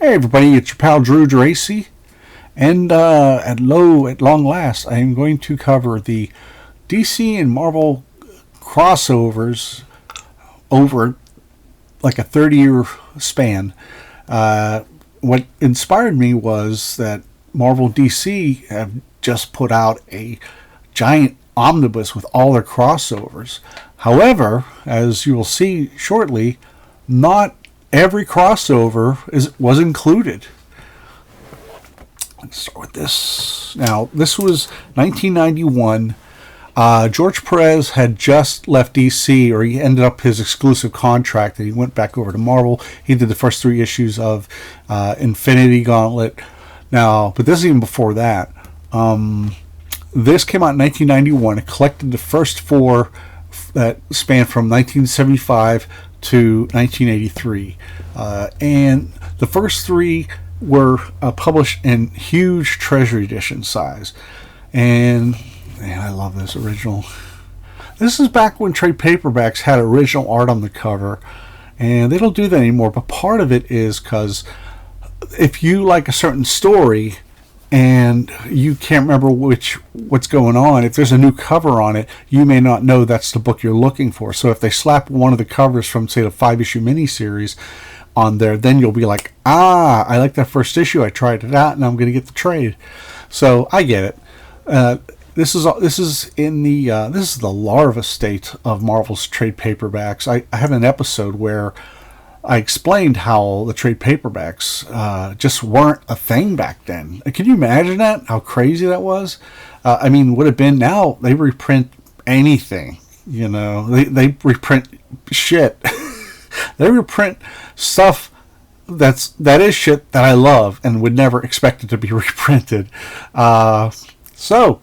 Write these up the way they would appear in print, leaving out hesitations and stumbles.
Hey everybody, it's your pal Drew Geraci, and at long last, I am going to cover the DC and Marvel crossovers over like a 30-year span. What inspired me was that Marvel DC have just put out a giant omnibus with all their crossovers. However, as you will see shortly, not every crossover was included. Let's start with this. Now, this was 1991. George Perez had just left DC, or he ended up his exclusive contract, and he went back over to Marvel. He did the first 3 issues of Infinity Gauntlet. Now, but this is even before that. This came out in 1991. It collected the first 4 that spanned from 1975 to 1983. And the first 3 were published in huge Treasury Edition size. And man, I love this original. This is back when trade paperbacks had original art on the cover, and they don't do that anymore. But part of it is because if you like a certain story and you can't remember what's going on, if there's a new cover on it, you may not know that's the book you're looking for. So if they slap one of the covers from, say, the 5-issue miniseries on there, then you'll be like, I like that first issue, I tried it out, and I'm going to get the trade. So I get it. This is the larva state of Marvel's trade paperbacks. I had an episode where I explained how the trade paperbacks just weren't a thing back then. Can you imagine that? How crazy that was? Would have been now they reprint anything. You know, they reprint shit. They reprint stuff that is shit that I love and would never expect it to be reprinted. So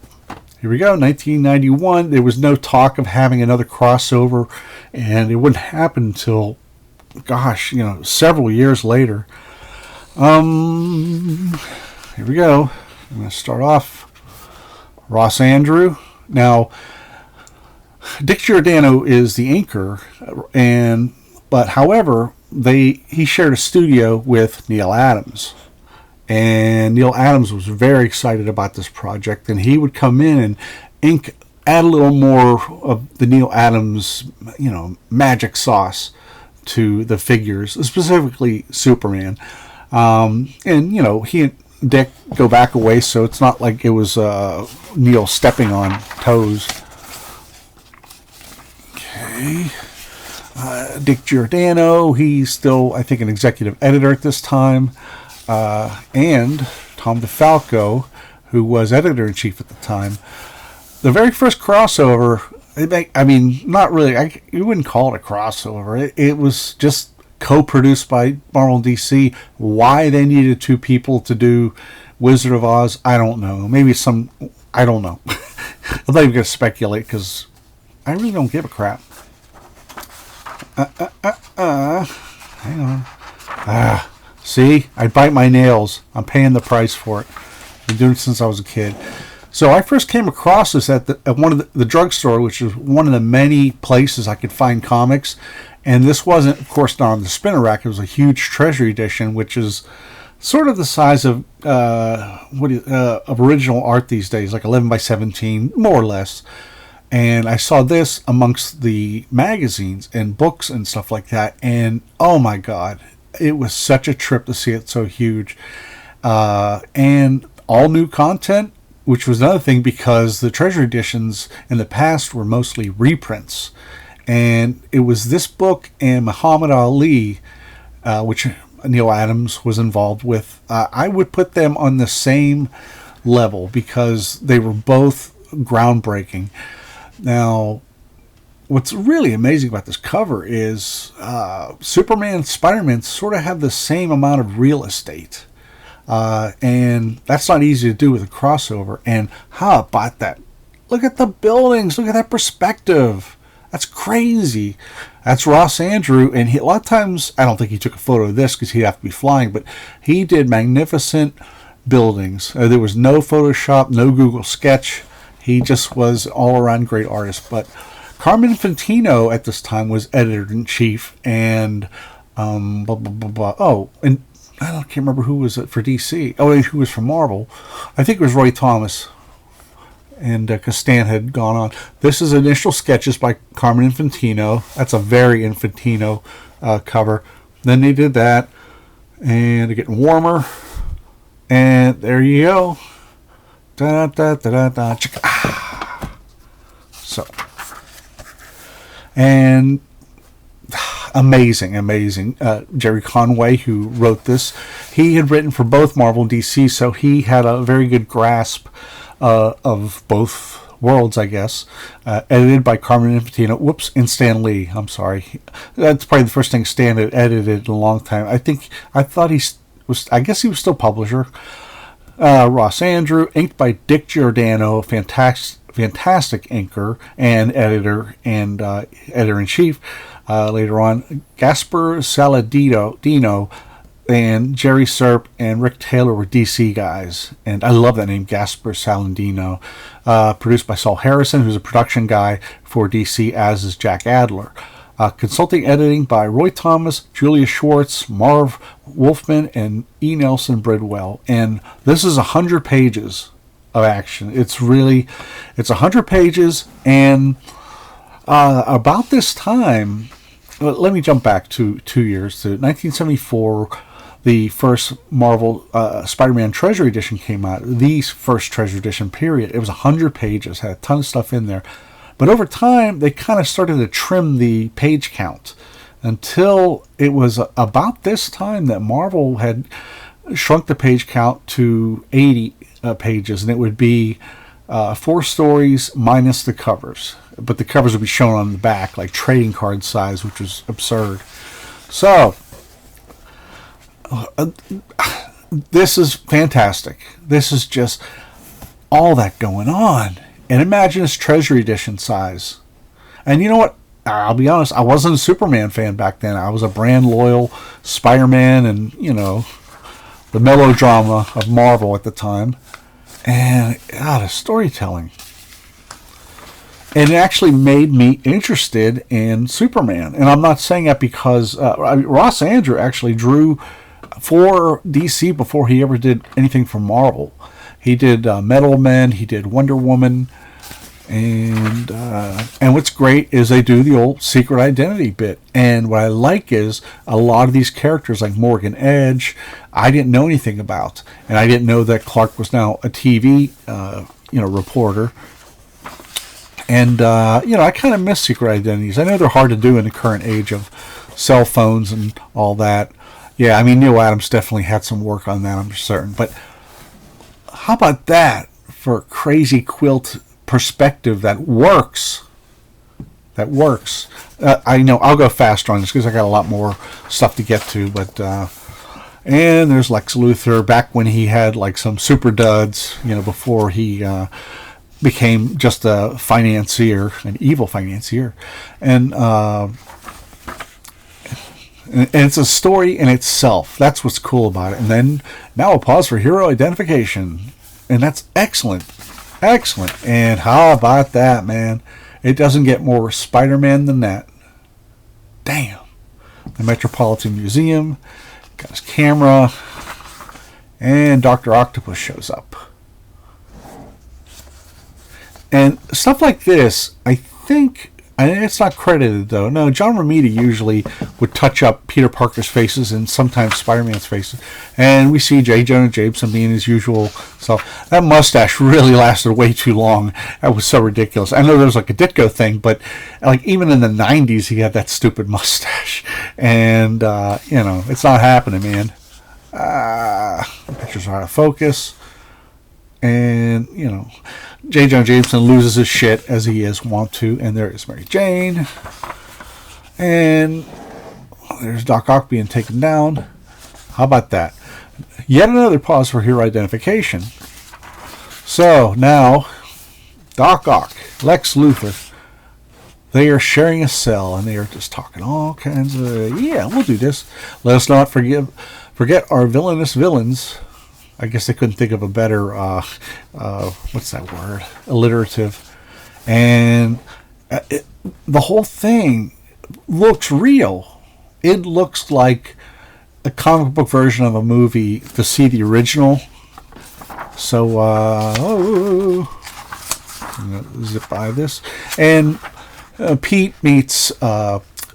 here we go, 1991. There was no talk of having another crossover, and it wouldn't happen until, several years later. Here we go. I'm going to start off. Ross Andru. Now, Dick Giordano is the inker, but however, he shared a studio with Neal Adams. And Neal Adams was very excited about this project, and he would come in and add a little more of the Neal Adams, magic sauce to the figures, specifically Superman. He and Dick go back a ways, so it's not like it was Neal stepping on toes. Okay. Dick Giordano, he's still, I think, an executive editor at this time. And Tom DeFalco, who was editor-in-chief at the time. The very first crossover, not really, you wouldn't call it a crossover. It was just co-produced by Marvel and DC. Why they needed 2 people to do Wizard of Oz, I don't know. I don't know. I'm not even going to speculate because I really don't give a crap. Hang on. See, I bite my nails. I'm paying the price for it. I've been doing it since I was a kid. So I first came across this at one of the drugstore, which is one of the many places I could find comics. And this wasn't, of course, not on the spinner rack. It was a huge Treasury edition, which is sort of the size of of original art these days, like 11 by 17, more or less. And I saw this amongst the magazines and books and stuff like that. And oh my God, it was such a trip to see it so huge. And all new content, which was another thing because the Treasury editions in the past were mostly reprints. And it was this book and Muhammad Ali, which Neal Adams was involved with. I would put them on the same level because they were both groundbreaking. Now, what's really amazing about this cover is Superman and Spider-Man sort of have the same amount of real estate. And that's not easy to do with a crossover. And how about that? Look at the buildings. Look at that perspective. That's crazy. That's Ross Andru. And a lot of times, I don't think he took a photo of this because he'd have to be flying, but he did magnificent buildings. There was no Photoshop, no Google Sketch. He just was all-around great artist. But Carmen Infantino at this time was editor-in-chief, and and can't remember who was it for DC. Oh, who was for Marvel? I think it was Roy Thomas, and because Stan had gone on. This is initial sketches by Carmen Infantino. That's a very Infantino cover. Then they did that, and they're getting warmer, and there you go. Da da da da da. So, and amazing. Jerry Conway, who wrote this, he had written for both Marvel and DC, so he had a very good grasp of both worlds, I guess. Edited by Carmen Infantino. And Stan Lee. I'm sorry. That's probably the first thing Stan had edited in a long time. I guess he was still publisher. Ross Andru, inked by Dick Giordano, fantastic inker and editor and editor-in-chief. Later on, Gaspar Saladino and Jerry Serp and Rick Taylor were DC guys, and I love that name, Gaspar Saladino. Produced by Saul Harrison, who's a production guy for DC, as is Jack Adler. Consulting editing by Roy Thomas, Julia Schwartz, Marv Wolfman, and E. Nelson Bridwell. And this is 100 pages of action. It's 100 pages, and about this time, let me jump back to 2 years, to 1974. The first Marvel Spider-Man Treasure Edition came out. The first Treasure Edition, period. It was 100 pages, had a ton of stuff in there. But over time, they kind of started to trim the page count until it was about this time that Marvel had shrunk the page count to 80 pages, and it would be 4 stories minus the covers. But the covers would be shown on the back, like trading card size, which was absurd. So, this is fantastic. This is just all that going on. And imagine it's Treasury Edition size. And you know what? I'll be honest, I wasn't a Superman fan back then. I was a brand loyal Spider-Man and, the melodrama of Marvel at the time. And, the storytelling. And it actually made me interested in Superman. And I'm not saying that because Ross Andru actually drew for DC before he ever did anything for Marvel. He did Metal Men, he did Wonder Woman, and what's great is they do the old secret identity bit. And what I like is a lot of these characters, like Morgan Edge, I didn't know anything about, and I didn't know that Clark was now a TV reporter. And I kind of miss secret identities. I know they're hard to do in the current age of cell phones and all that. Yeah, I mean, Neil Adams definitely had some work on that, I'm certain. But how about that for a crazy quilt perspective that works? I know I'll go faster on this because I got a lot more stuff to get to. But and there's Lex Luthor back when he had like some super duds, before he became just a financier, an evil financier, and it's a story in itself. That's what's cool about it. And then now a pause for hero identification. And that's excellent. And how about that, man? It doesn't get more Spider-Man than that. Damn. The Metropolitan Museum got his camera, and Dr. Octopus shows up. And stuff like this, I think, and it's not credited though. No, John Romita usually would touch up Peter Parker's faces and sometimes Spider-Man's faces. And we see J. Jonah Jameson being his usual self. That mustache really lasted way too long. That was so ridiculous. I know there was like a Ditko thing, but like even in the 90s, he had that stupid mustache. And, it's not happening, man. The pictures are out of focus. And, J. Jonah Jameson loses his shit, as he is wont to, and there is Mary Jane. And there's Doc Ock being taken down. How about that? Yet another pause for hero identification. So, now, Doc Ock, Lex Luthor, they are sharing a cell, and they are just talking all kinds of, we'll do this. Let us not forget our villainous villains. I guess they couldn't think of a better, what's that word? Alliterative. And the whole thing looks real. It looks like a comic book version of a movie to see the original. So, I'm gonna zip by this. And Pete meets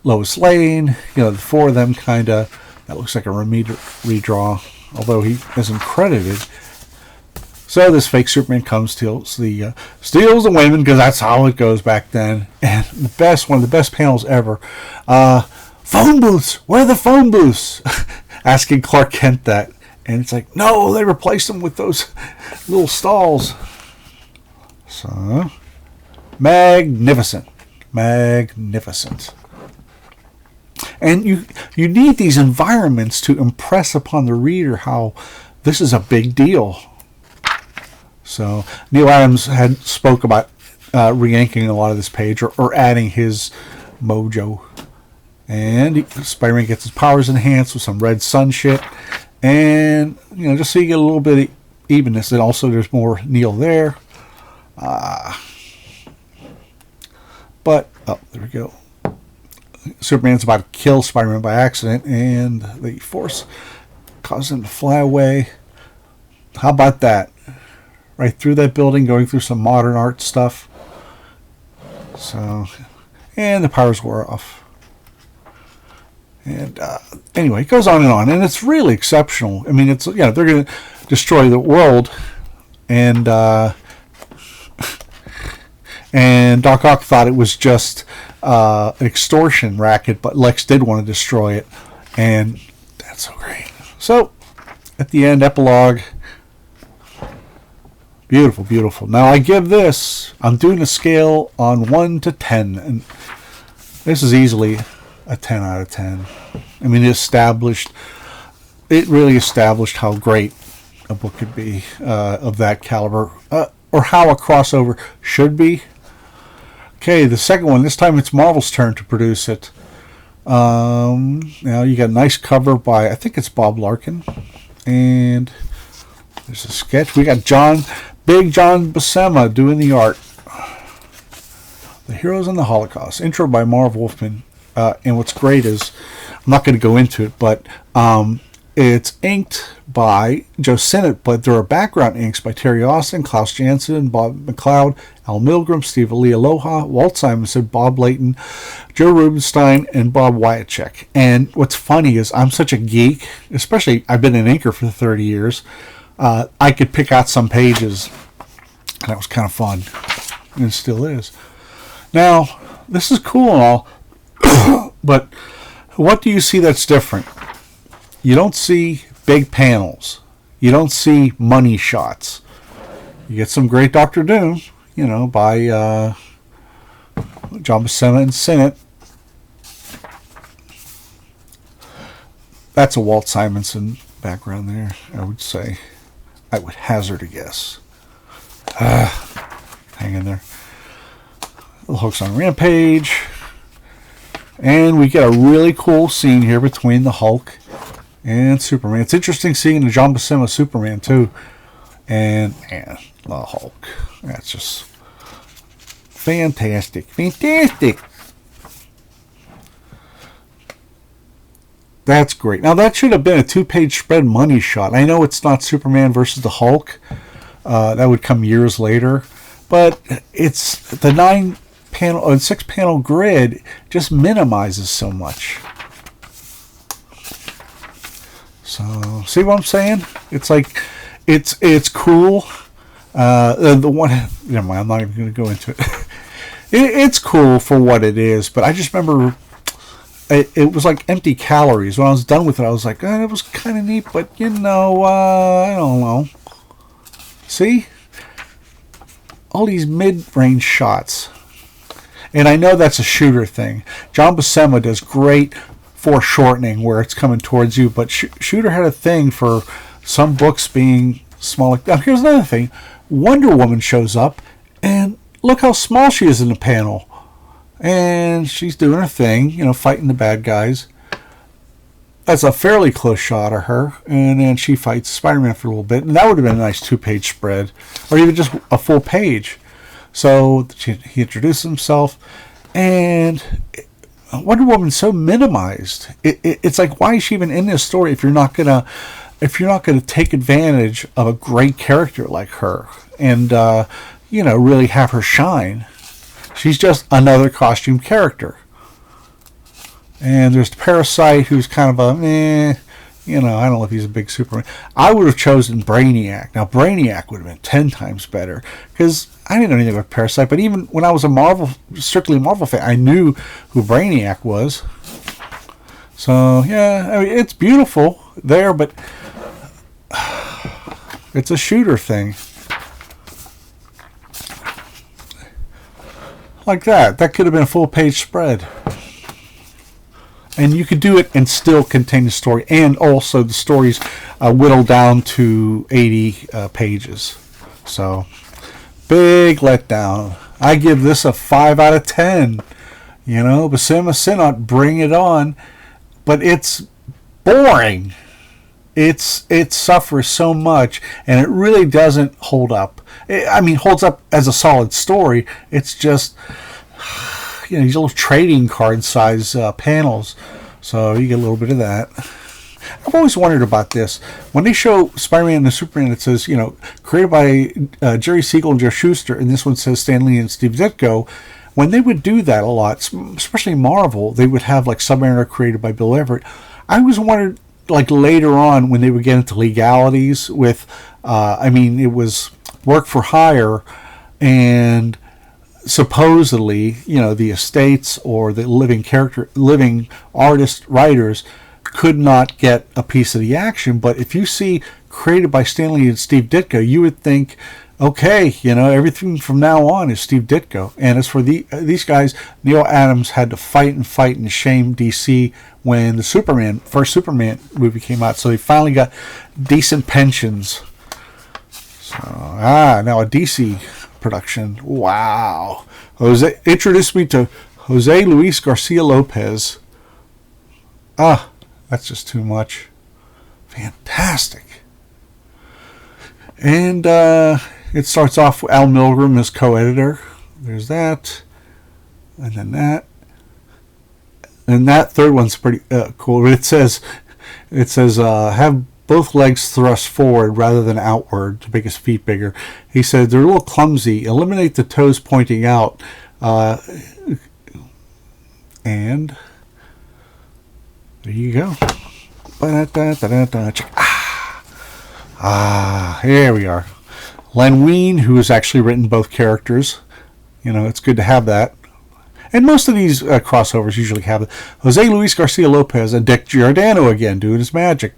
Lois Lane. You know, the four of them kind of, that looks like a redraw, although he isn't credited. So this fake Superman comes, steals the women, because that's how it goes back then. And one of the best panels ever. Phone booths. Where are the phone booths? Asking Clark Kent that, and it's like, no, they replaced them with those little stalls. So magnificent. And you need these environments to impress upon the reader how this is a big deal. So Neil Adams had spoke about re-inking a lot of this page, or adding his mojo. And Spider-Man gets his powers enhanced with some red sun shit. And, you know, just so you get a little bit of evenness. And also there's more Neil there. But, oh, there we go. Superman's about to kill Spider-Man by accident, and the Force causes him to fly away. How about that? Right through that building, going through some modern art stuff. So, and the powers wore off. And anyway, it goes on, and it's really exceptional. I mean, it's, you know, they're going to destroy the world, and Doc Ock thought it was just an extortion racket, but Lex did want to destroy it, and that's so great. So, at the end, epilogue. Beautiful, beautiful. Now, I give this, I'm doing a scale on 1 to 10, and this is easily a 10 out of 10. I mean, it really established how great a book could be of that caliber, or how a crossover should be. Okay, the second one, this time it's Marvel's turn to produce it. Now you got a nice cover by, I think it's Bob Larkin, and there's a sketch. We got Big John Buscema doing the art. The Heroes in the Holocaust. Intro by Marv Wolfman. And what's great is, I'm not going to go into it, but it's inked by Joe Sinnott, but there are background inks by Terry Austin, Klaus Janson, Bob McLeod, Al Milgram, Steve Lee Aloha, Walt Simonson, Bob Layton, Joe Rubenstein, and Bob Wyacek. And what's funny is, I'm such a geek, especially I've been an inker for 30 years. I could pick out some pages, and that was kind of fun, and it still is. Now, this is cool and all, but what do you see that's different? You don't see big panels. You don't see money shots. You get some great Doctor Doom, you know, by John Buscema and Sinnott. That's a Walt Simonson background there, I would say. I would hazard a guess. Hang in there. The Hulk's on Rampage. And we get a really cool scene here between the Hulk and Superman. It's interesting seeing the John Buscema Superman, too. And the Hulk. That's just fantastic. Fantastic. That's great. Now, that should have been a 2-page spread money shot. I know it's not Superman versus the Hulk. That would come years later. But it's the 6-panel grid just minimizes so much. So, see what I'm saying? It's like, it's cool. The one, never mind, I'm not even going to go into it. It's cool for what it is, but I just remember it was like empty calories. When I was done with it, I was like, oh, it was kind of neat, but you know, I don't know. See? All these mid-range shots. And I know that's a Shooter thing. John Buscema does great foreshortening where it's coming towards you, but Shooter had a thing for some books being small. Now, here's another thing. Wonder Woman shows up, and look how small she is in the panel. And she's doing her thing, you know, fighting the bad guys. That's a fairly close shot of her. And then she fights Spider-Man for a little bit. And that would have been a nice 2-page spread. Or even just a full page. So he introduces himself. And Wonder Woman's so minimized. It's like, why is she even in this story if you're not gonna take advantage of a great character like her and really have her shine? She's just another costume character. And there's Parasite, who's kind of a I don't know if he's a big Superman. I would have chosen Brainiac. Now, Brainiac would have been 10 times better, because I didn't know anything about Parasite, but even when I was strictly Marvel fan, I knew who Brainiac was. So, yeah, I mean, it's beautiful there, but it's a shooter thing. Like that. That could have been a full-page spread. And you could do it and still contain the story. And also the story's whittled down to 80 pages. So, big letdown. I give this a 5 out of 10. Buscema Sinnott, bring it on. But it's boring. It suffers so much. And it really doesn't hold up. Holds up as a solid story. It's just... these little trading card size panels, so you get a little bit of that. I've always wondered about this. When they show Spider-Man and Superman, it says, created by Jerry Siegel and Joe Shuster, and this one says Stan Lee and Steve Ditko. When they would do that a lot, especially Marvel, they would have like Submariner created by Bill Everett. I always wondered, like later on, when they would get into legalities with, it was work for hire, and supposedly, the estates or the living artist writers could not get a piece of the action. But if you see created by Stan Lee and Steve Ditko, you would think, okay, everything from now on is Steve Ditko. And as for these guys, Neil Adams had to fight and shame DC when the first Superman movie came out. So they finally got decent pensions. So, now a DC production. Wow. Jose introduced me to Jose Luis Garcia Lopez. That's just too much. Fantastic. And it starts off with Al Milgrom as co-editor. There's that. And then that. And that third one's pretty cool. It says have both legs thrust forward rather than outward to make his feet bigger. He said they're a little clumsy. Eliminate the toes pointing out. And there you go. Here we are. Len Wein, who has actually written both characters. It's good to have that. And most of these crossovers usually have it. Jose Luis Garcia Lopez and Dick Giordano again doing his magic.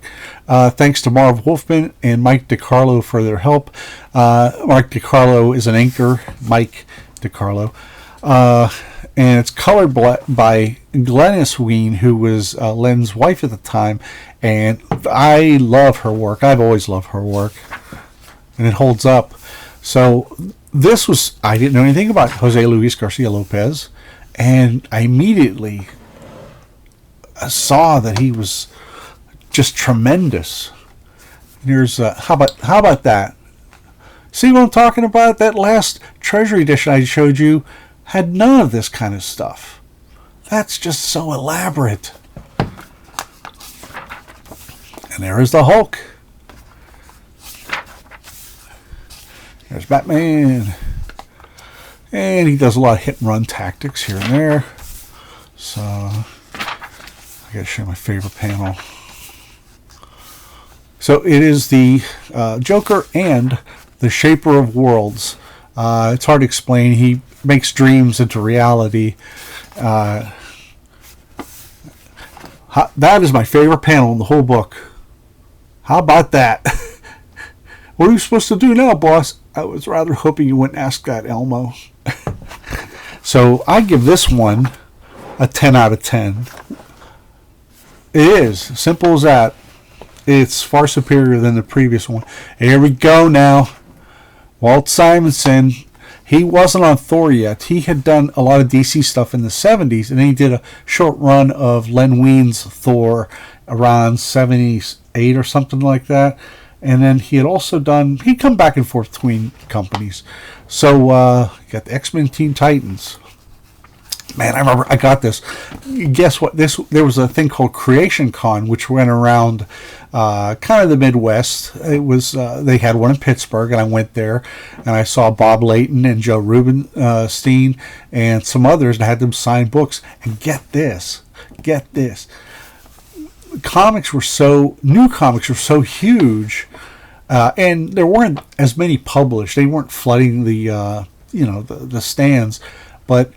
Thanks to Marv Wolfman and Mike DiCarlo for their help. Mark DiCarlo is an inker, Mike DiCarlo. And it's colored by Glennis Wein, who was Len's wife at the time. And I love her work. I've always loved her work. And it holds up. So I didn't know anything about Jose Luis Garcia Lopez. And I immediately saw that he was just tremendous. Here's how about that? See what I'm talking about? That last Treasury edition I showed you had none of this kind of stuff. That's just so elaborate. And there is the Hulk. There's Batman. And he does a lot of hit and run tactics here and there. So I gotta show my favorite panel. So it is the Joker and the Shaper of Worlds. It's hard to explain. He makes dreams into reality. That is my favorite panel in the whole book. How about that? What are you supposed to do now, boss? I was rather hoping you wouldn't ask that, Elmo. So I give this one a 10 out of 10. It is. Simple as that. It's far superior than the previous one. Here we go now. Walt Simonson. He wasn't on Thor yet. He had done a lot of DC stuff in the 70s, and then he did a short run of Len Wein's Thor around 78 or something like that. And then he had also done, he'd come back and forth between companies. So, you got the X-Men Teen Titans. Man, I remember I got this. Guess what? There was a thing called Creation Con, which went around kind of the Midwest. It was they had one in Pittsburgh, and I went there, and I saw Bob Layton and Joe Rubenstein and some others, and I had them sign books. And get this, new comics were so huge, and there weren't as many published. They weren't flooding the stands, but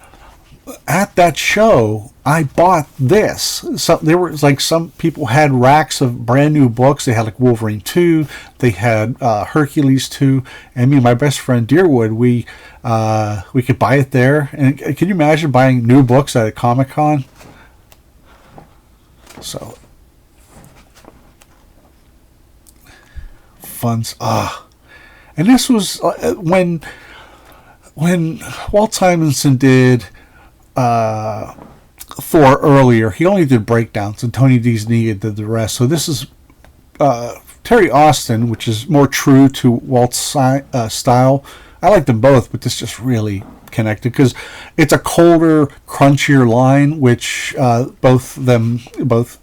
at that show, I bought this. So there was like some people had racks of brand new books. They had like Wolverine 2, they had Hercules 2, and me and my best friend Deerwood, we could buy it there. And can you imagine buying new books at a Comic-Con? So funds. And this was when Walt Simonson did Thor earlier. He only did breakdowns, and Tony DeZuniga did the rest. So this is Terry Austin, which is more true to Walt's style. I like them both, but this just really connected because it's a colder, crunchier line, which both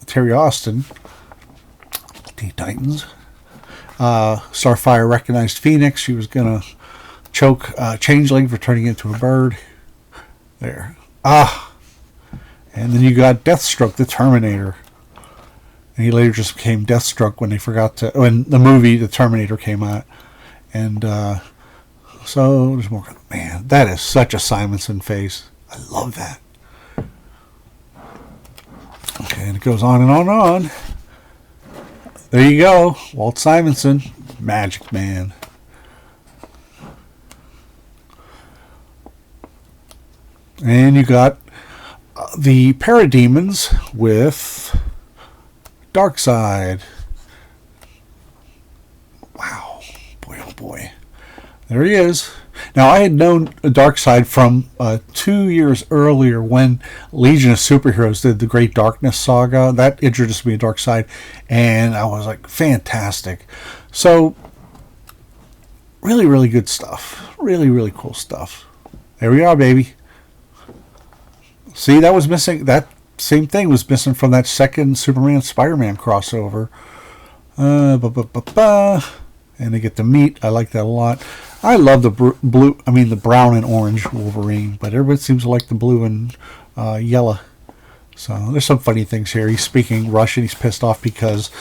Terry Austin, Teen Titans, Starfire recognized Phoenix. She was gonna choke Changeling for turning into a bird. There. And then you got Deathstroke, the Terminator. And he later just became Deathstroke when the movie The Terminator came out. And so there's more. Man, that is such a Simonson face. I love that. Okay, and it goes on and on and on. There you go. Walt Simonson, Magic Man. And you got the Parademons with Darkseid. Wow. Boy, oh boy. There he is. Now, I had known Darkseid from 2 years earlier when Legion of Superheroes did the Great Darkness saga. That introduced me to Darkseid, and I was like, fantastic. So, really, really good stuff. Really, really cool stuff. There we are, baby. See, that was missing. That same thing was missing from that second Superman Spider-Man crossover. And they get to meet. I like that a lot. I love the the brown and orange Wolverine, but everybody seems to like the blue and yellow. So there's some funny things here. He's speaking Russian. He's pissed off because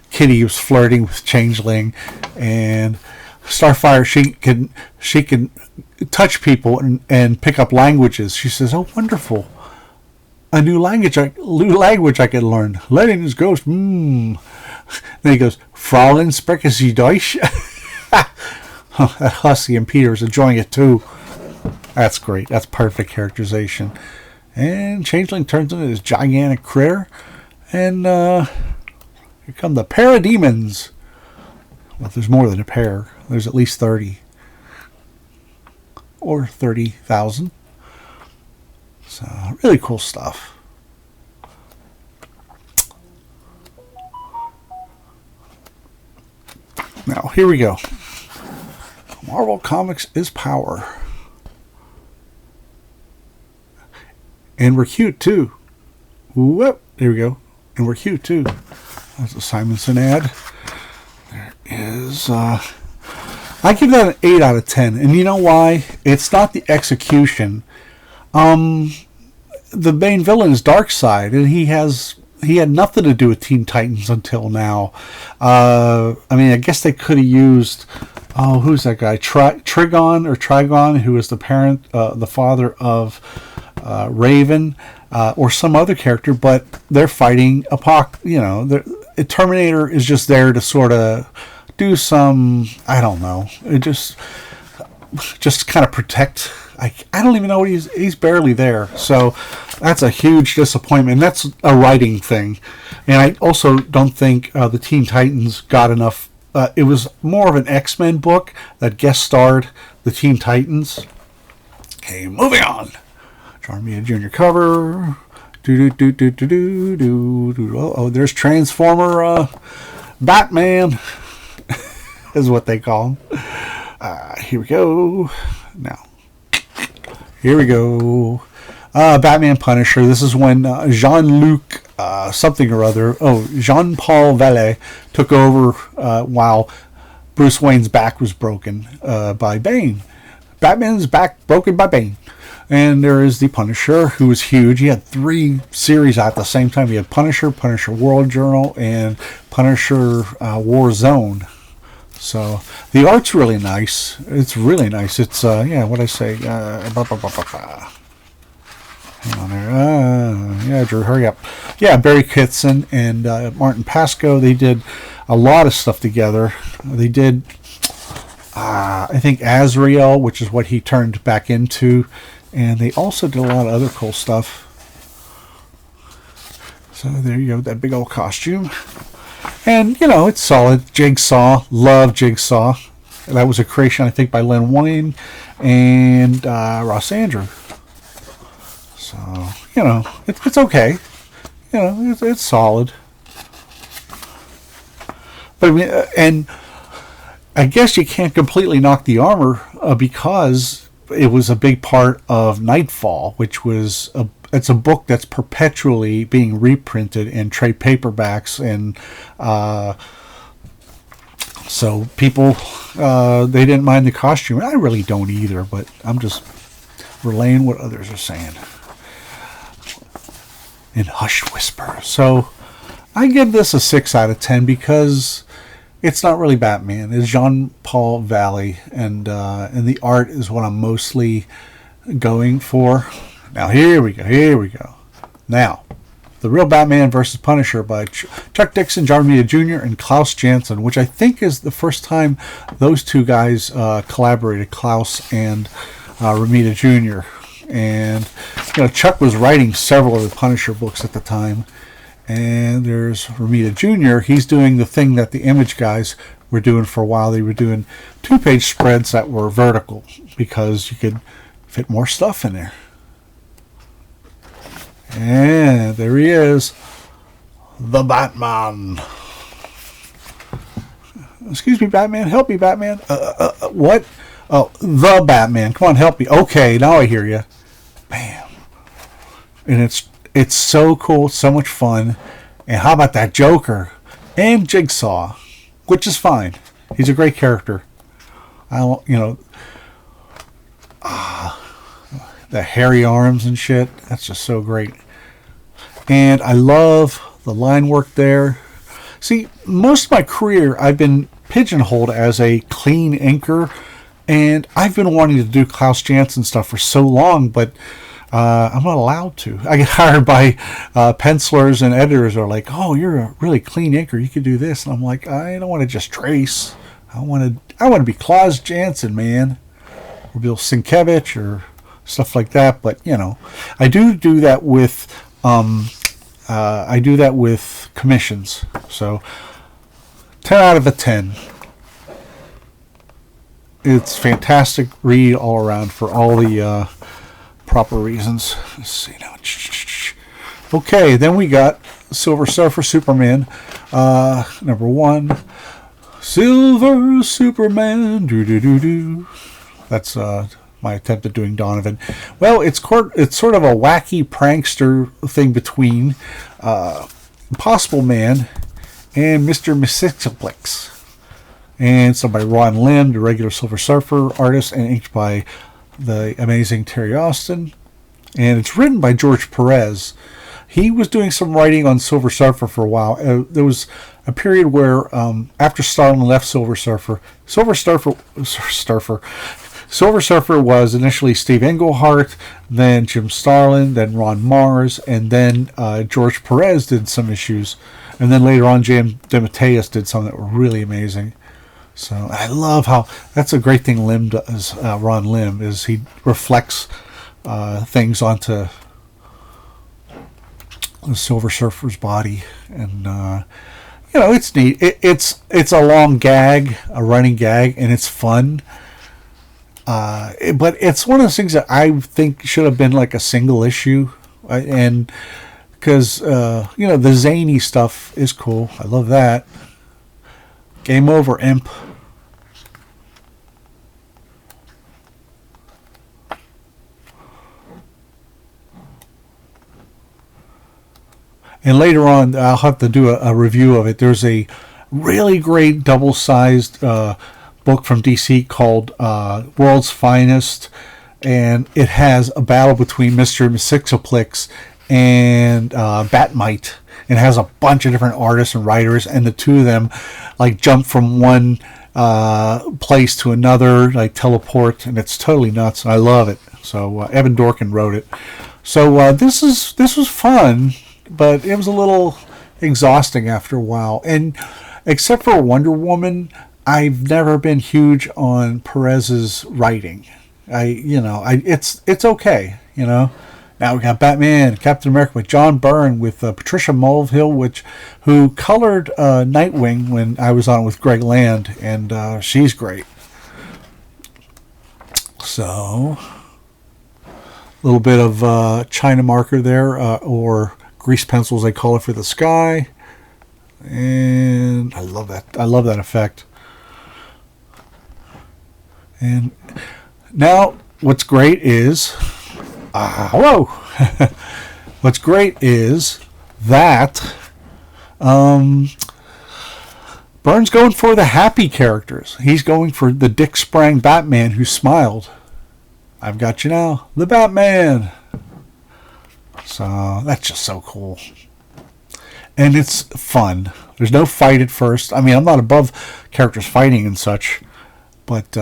Kitty was flirting with Changeling, and Starfire, she can touch people and pick up languages. She says, "Oh, wonderful! A new language I can learn. Lenin's ghost." Then he goes, "Fraulein, sprechen Sie Deutsch?" That Hussey and Peter's enjoying it too. That's great. That's perfect characterization. And Changeling turns into this gigantic critter, and here come the Parademons. Well, there's more than a pair. There's at least 30. Or 30,000. So, really cool stuff. Now, here we go. Marvel Comics is power. And we're cute, too. Whoop. There we go. And we're cute, too. That's a Simonson ad. There is... I give that an 8 out of 10. And you know why? It's not the execution. The main villain is Darkseid, and he had nothing to do with Teen Titans until now. I guess they could have used... Oh, who's that guy? Trigon, who is the father of Raven, or some other character, but they're fighting Terminator is just there to sort of do some, I don't know, it just kind of protect. I don't even know what he's barely there. So that's a huge disappointment. That's a writing thing. And I also don't think the Teen Titans got enough. It was more of an X-Men book that guest starred the Teen Titans. Okay, moving on. Charmia Jr. cover. Oh, there's Transformer Batman, is what they call him. Here we go. Now, here we go. Batman Punisher. This is when Jean-Luc something or other, Jean-Paul Vallée took over while Bruce Wayne's back was broken by Bane. Batman's back broken by Bane. And there is the Punisher, who was huge. He had 3 series at the same time. He had Punisher, Punisher World Journal, and Punisher War Zone. So the art's really nice. It's really nice. It's what I say. Hang on there. Drew, hurry up. Yeah, Barry Kitson and Martin Pasco. They did a lot of stuff together. They did, I think, Azrael, which is what he turned back into. And they also did a lot of other cool stuff. So there you go, that big old costume. And, it's solid. Jigsaw. Love Jigsaw. That was a creation, I think, by Len Wein and Ross Andru. So, it's okay. It's solid. But, I mean, and I guess you can't completely knock the armor because it was a big part of Nightfall, which was it's a book that's perpetually being reprinted in trade paperbacks, and so people they didn't mind the costume. I really don't either, but I'm just relaying what others are saying in hushed whisper. So I give this a 6 out of 10 because it's not really Batman. It's Jean-Paul Vallée, and the art is what I'm mostly going for. Now, here we go. Now, The Real Batman vs. Punisher by Chuck Dixon, John Romita Jr., and Klaus Janson, which I think is the first time those 2 guys collaborated, Klaus and Romita Jr. And, Chuck was writing several of the Punisher books at the time. And there's Romita Jr. He's doing the thing that the Image guys were doing for a while. They were doing 2-page spreads that were vertical because you could fit more stuff in there. And there he is. The Batman. Excuse me, Batman. Help me, Batman. What? Oh, the Batman. Come on, help me. Okay, now I hear you. Bam. And it's so cool, so much fun. And how about that Joker and Jigsaw, which is fine. He's a great character. The hairy arms and shit. That's just so great. And I love the line work there. See, most of my career I've been pigeonholed as a clean inker, and I've been wanting to do Klaus Janson stuff for so long, but I'm not allowed to. I get hired by pencilers and editors who are like, "Oh, you're a really clean inker. You could do this." And I'm like, I don't want to just trace. I want to be Klaus Janson, man, or Bill Sienkiewicz or stuff like that. But I do that with commissions. So 10 out of 10. It's fantastic read all around for all the proper reasons. Let's see now. Okay, then we got Silver Surfer Superman, number 1. Silver Superman, do. That's my attempt at doing Donovan. Well, it's sort of a wacky prankster thing between Impossible Man and Mr. Mxyzptlk. And it's by Ron Lim, the regular Silver Surfer artist, and inked by the amazing Terry Austin. And it's written by George Perez. He was doing some writing on Silver Surfer for a while. There was a period where, after Starlin left Silver Surfer was initially Steve Englehart, then Jim Starlin, then Ron Mars, and then George Perez did some issues. And then later on, J.M. DeMatteis did some that were really amazing. So I love how that's a great thing Lim does. Ron Lim is he reflects things onto the Silver Surfer's body, and it's neat. It's a long gag, a running gag, and it's fun. But it's one of those things that I think should have been like a single issue, and because the zany stuff is cool. I love that. Game over, imp. And later on, I'll have to do a review of it. There's a really great double-sized book from DC called World's Finest, and it has a battle between Mr. Mxyzptlk and Batmite. It has a bunch of different artists and writers, and the two of them like jump from one place to another, like teleport, and it's totally nuts. I love it. So Evan Dorkin wrote it. So this was fun, but it was a little exhausting after a while. And except for Wonder Woman, I've never been huge on Perez's writing. It's okay, you know. Now we got Batman, Captain America with John Byrne, with Patricia Mulvihill, who colored Nightwing when I was on with Greg Land, and she's great. So, a little bit of China marker there, or grease pencils, they call it, for the sky, and I love that. I love that effect. And now, what's great is. Hello. What's great is that Byrne's going for the happy characters. He's going for the Dick Sprang Batman who smiled. I've got you now, the Batman. So that's just so cool. And it's fun. There's no fight at first. I mean, I'm not above characters fighting and such, but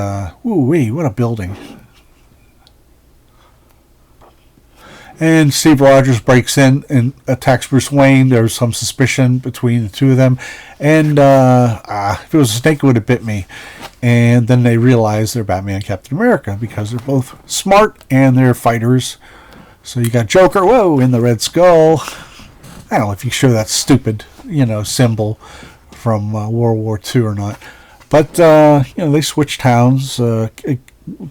ooh-wee, what a building. And Steve Rogers breaks in and attacks Bruce Wayne. There's some suspicion between the two of them. And if it was a snake, it would have bit me. And then they realize they're Batman and Captain America because they're both smart and they're fighters. So you got Joker, whoa, in the Red Skull. I don't know if you show that stupid, symbol from World War II or not. But, they switch towns.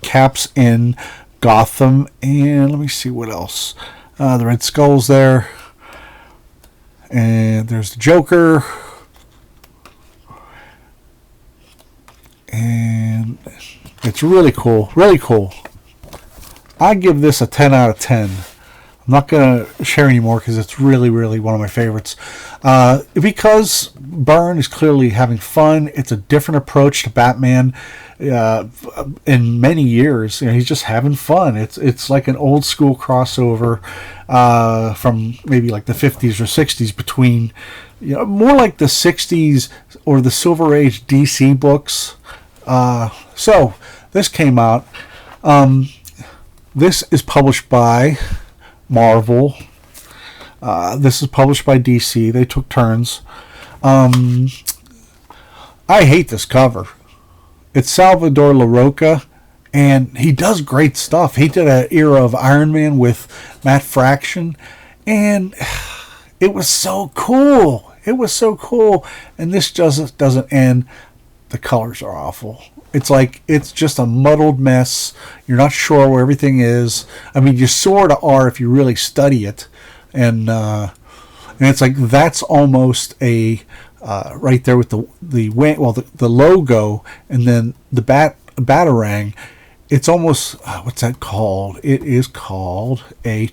Cap's in Gotham, and let me see what else. The Red Skull's there, and there's the Joker, and it's really cool, really cool. I give this a 10 out of 10. I'm not going to share anymore because it's really, really one of my favorites. Because Byrne is clearly having fun. It's a different approach to Batman. In many years, he's just having fun. It's like an old school crossover from maybe like the 50s or 60s between, more like the 60s or the Silver Age DC books. So this came out. This is published by Marvel. This is published by DC. They took turns. I hate this cover. It's Salvador Larroca, and he does great stuff. He did an era of Iron Man with Matt Fraction, and it was so cool. It was so cool. And this just doesn't end. The colors are awful. It's just a muddled mess. You're not sure where everything is. I mean, you sort of are if you really study it. And it's like that's almost a right there with the logo and then the batarang. It's almost what's that called? It is called a.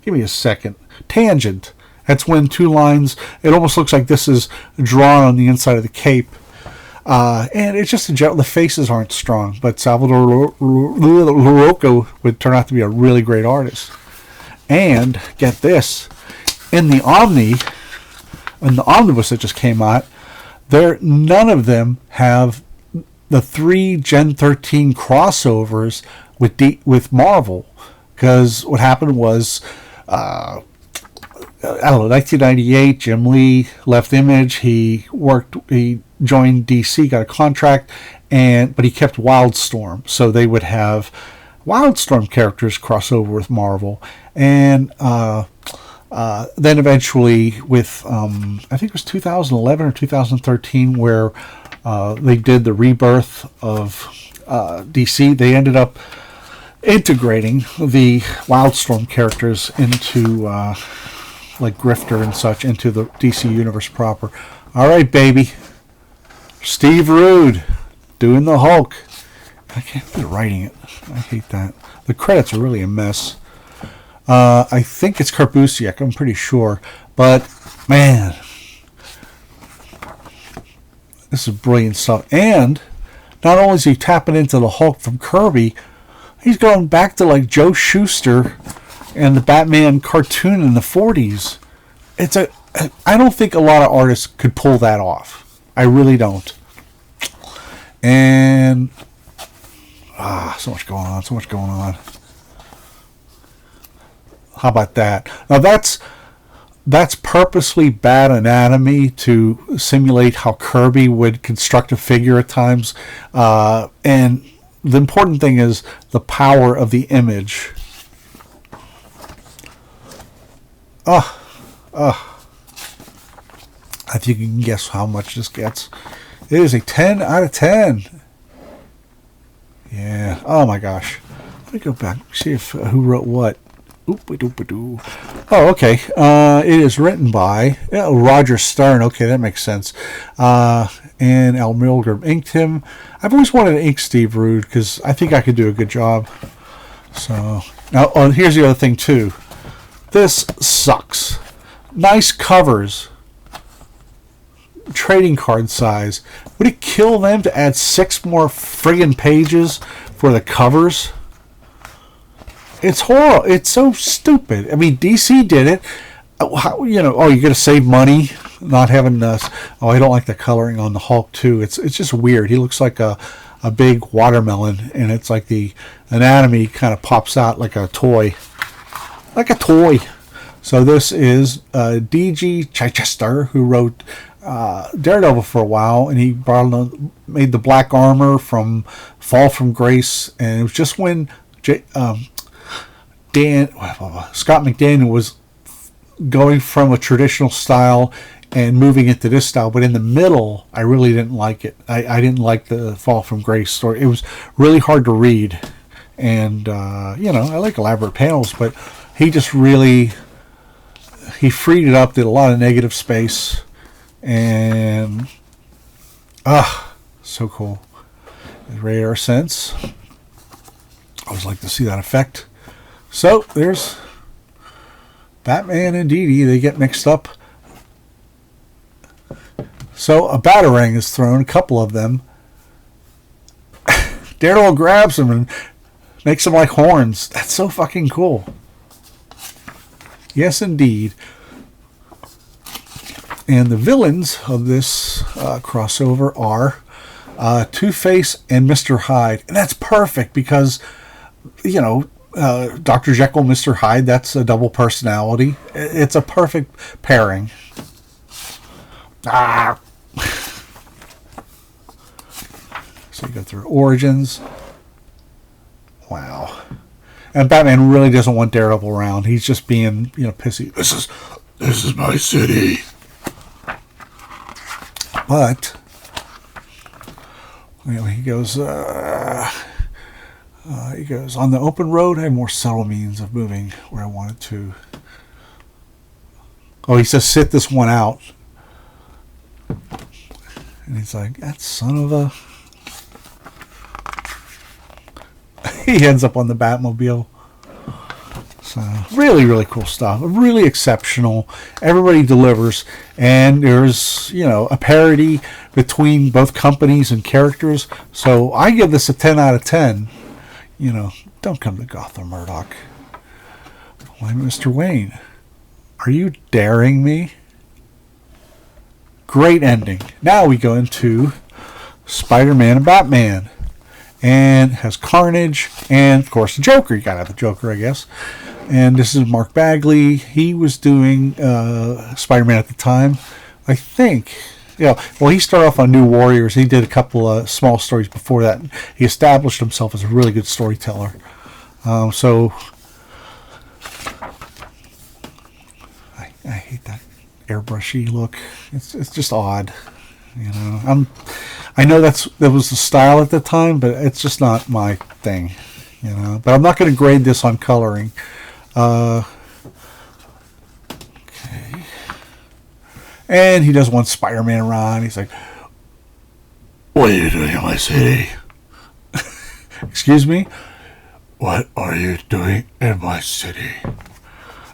Give me a second. Tangent. That's when two lines. It almost looks like this is drawn on the inside of the cape. And it's just the faces aren't strong, but Salvador Larroca would turn out to be a really great artist. And get this, in the omnibus that just came out, none of them have the 3 Gen 13 crossovers with Marvel, because what happened was, I don't know, 1998, Jim Lee left Image. He joined DC, got a contract, but he kept Wildstorm, so they would have Wildstorm characters cross over with Marvel, and then eventually with I think it was 2011 or 2013 where they did the rebirth of DC. They ended up integrating the Wildstorm characters into like Grifter and such into the DC universe proper. All right, baby. Steve Rude doing the Hulk. I can't believe writing it. I hate that. The credits are really a mess. I think it's Karbusiak, I'm pretty sure. But, man, this is brilliant stuff. And not only is he tapping into the Hulk from Kirby, he's going back to like Joe Shuster and the Batman cartoon in the 40s. I don't think a lot of artists could pull that off. I really don't. And so much going on. How about that? Now that's purposely bad anatomy to simulate how Kirby would construct a figure at times. And the important thing is the power of the image. I think you can guess how much this gets. It is a 10 out of 10. Yeah. Oh my gosh. Let me go back. See if who wrote what. Oh, okay. It is written by Roger Stern. Okay, that makes sense. And Al Milgrom inked him. I've always wanted to ink Steve Rude because I think I could do a good job. So now, here's the other thing too. This sucks. Nice covers. Trading card size. Would it kill them to add 6 more friggin' pages for the covers? It's horrible. It's so stupid. I mean, DC did it. How, you're going to save money not having this. I don't like the coloring on the Hulk too. It's just weird. He looks like a big watermelon, and it's like the anatomy kind of pops out like a toy. Like a toy. So this is D.G. Chichester, who wrote Daredevil for a while, and he made the black armor from Fall from Grace, and it was just when Scott McDaniel was going from a traditional style and moving into this style, but in the middle, I really didn't like it. I didn't like the Fall from Grace story. It was really hard to read, and I like elaborate panels, but he just really freed it up, did a lot of negative space, and so cool. Radar Sense. I always like to see that effect. So there's Batman and Dee Dee. They get mixed up. So a batarang is thrown, a couple of them. Daredevil grabs them and makes them like horns. That's so fucking cool. Yes, indeed. And the villains of this crossover are Two-Face and Mr. Hyde. And that's perfect because, Dr. Jekyll, Mr. Hyde, that's a double personality. It's a perfect pairing. So you go through Origins. Wow. And Batman really doesn't want Daredevil around. He's just being, pissy. This is my city. But he goes. He goes, on the open road, I have more subtle means of moving where I wanted to. Oh, he says, sit this one out. And he's like, that son of a... He ends up on the Batmobile. So, really, really cool stuff. Really exceptional. Everybody delivers. And there's, a parity between both companies and characters. So, I give this a 10 out of 10. Don't come to Gotham, Murdoch. Why, Mr. Wayne? Are you daring me? Great ending. Now we go into Spider-Man and Batman. And has Carnage and, of course, the Joker. You gotta have the Joker, I guess. And this is Mark Bagley. He was doing Spider-Man at the time. I think... he started off on New Warriors. He did a couple of small stories before that. He established himself as a really good storyteller. So I hate that airbrushy look. It's just odd. I know that was the style at the time, but it's just not my thing. But I'm not going to grade this on coloring. Okay. And he does want Spider-Man around. He's like, what are you doing in my city? Excuse me? What are you doing in my city?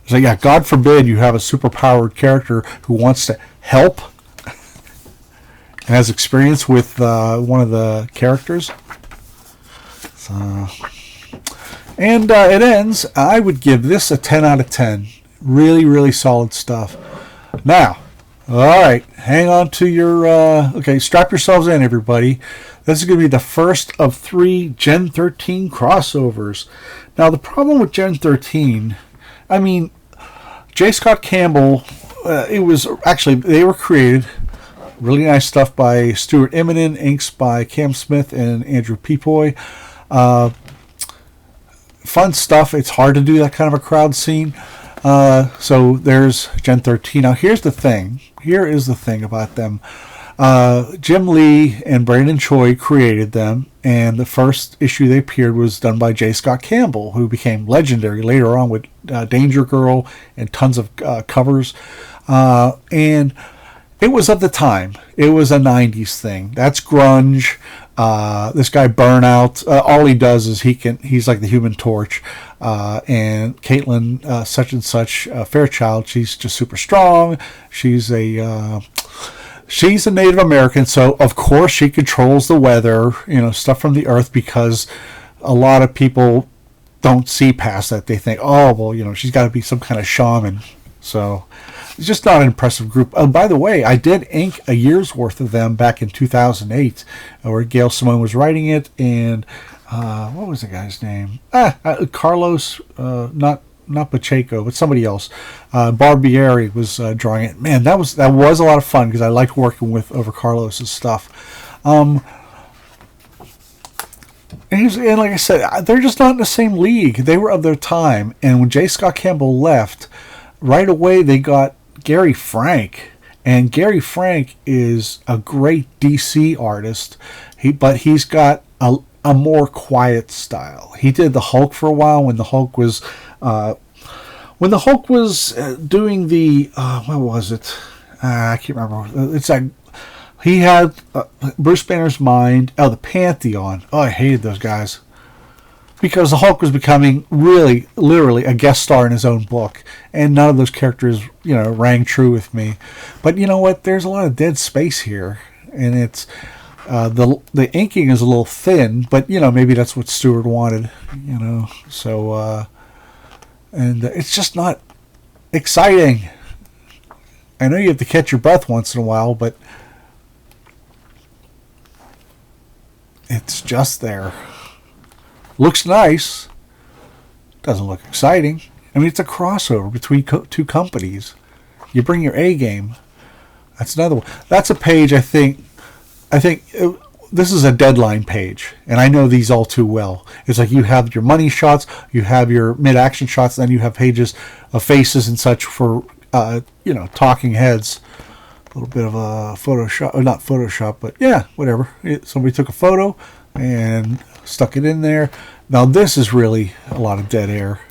So yeah, God forbid you have a superpowered character who wants to help and has experience with one of the characters. So, and it ends. I would give this a 10 out of 10. Really, really solid stuff. Now, all right, hang on to your, okay, strap yourselves in, everybody. This is going to be the first of 3 Gen 13 crossovers. Now, the problem with Gen 13, I mean, J. Scott Campbell, it was actually, they were created, really nice stuff by Stuart Immonen, inks by Cam Smith and Andrew Peepoy. Fun stuff. It's hard to do that kind of a crowd scene. So there's Gen 13. Now here's the thing. Here is the thing about them. Jim Lee and Brandon Choi created them, and the first issue they appeared was done by J. Scott Campbell, who became legendary later on with Danger Girl and tons of covers. And it was of the time. It was a 90s thing. That's grunge. This guy Burnout, all he does is he's like the Human Torch. And Caitlin, such and such, Fairchild, she's just super strong. She's a Native American, so of course she controls the weather, stuff from the earth, because a lot of people don't see past that. They think, oh, well, she's got to be some kind of shaman. So it's just not an impressive group. Oh, by the way, I did ink a year's worth of them back in 2008, where Gail Simone was writing it, and what was the guy's name? Carlos, not Pacheco, but somebody else. Barbieri was drawing it. Man, that was a lot of fun, because I liked working over Carlos's stuff. And like I said, they're just not in the same league. They were of their time, and when J. Scott Campbell left, right away they got Gary Frank, and Gary Frank is a great DC artist. But he's got a more quiet style. He did the Hulk for a while when the Hulk was doing the what was it? I can't remember. It's like he had Bruce Banner's Mind. Oh, the Pantheon. Oh, I hated those guys, because the Hulk was becoming really, literally a guest star in his own book, and none of those characters, rang true with me. But you know what? There's a lot of dead space here, and it's the inking is a little thin, but maybe that's what Stewart wanted, So and it's just not exciting. I know you have to catch your breath once in a while, but it's just there. Looks nice. Doesn't look exciting. I mean, it's a crossover between two companies. You bring your A game. That's another one. That's a page I think this is a Deadline page, and I know these all too well. It's like you have your money shots, you have your mid-action shots, and then you have pages of faces and such for, talking heads. A little bit of a Photoshop, or not Photoshop, but yeah, whatever. Somebody took a photo and stuck it in there. Now this is really a lot of dead air.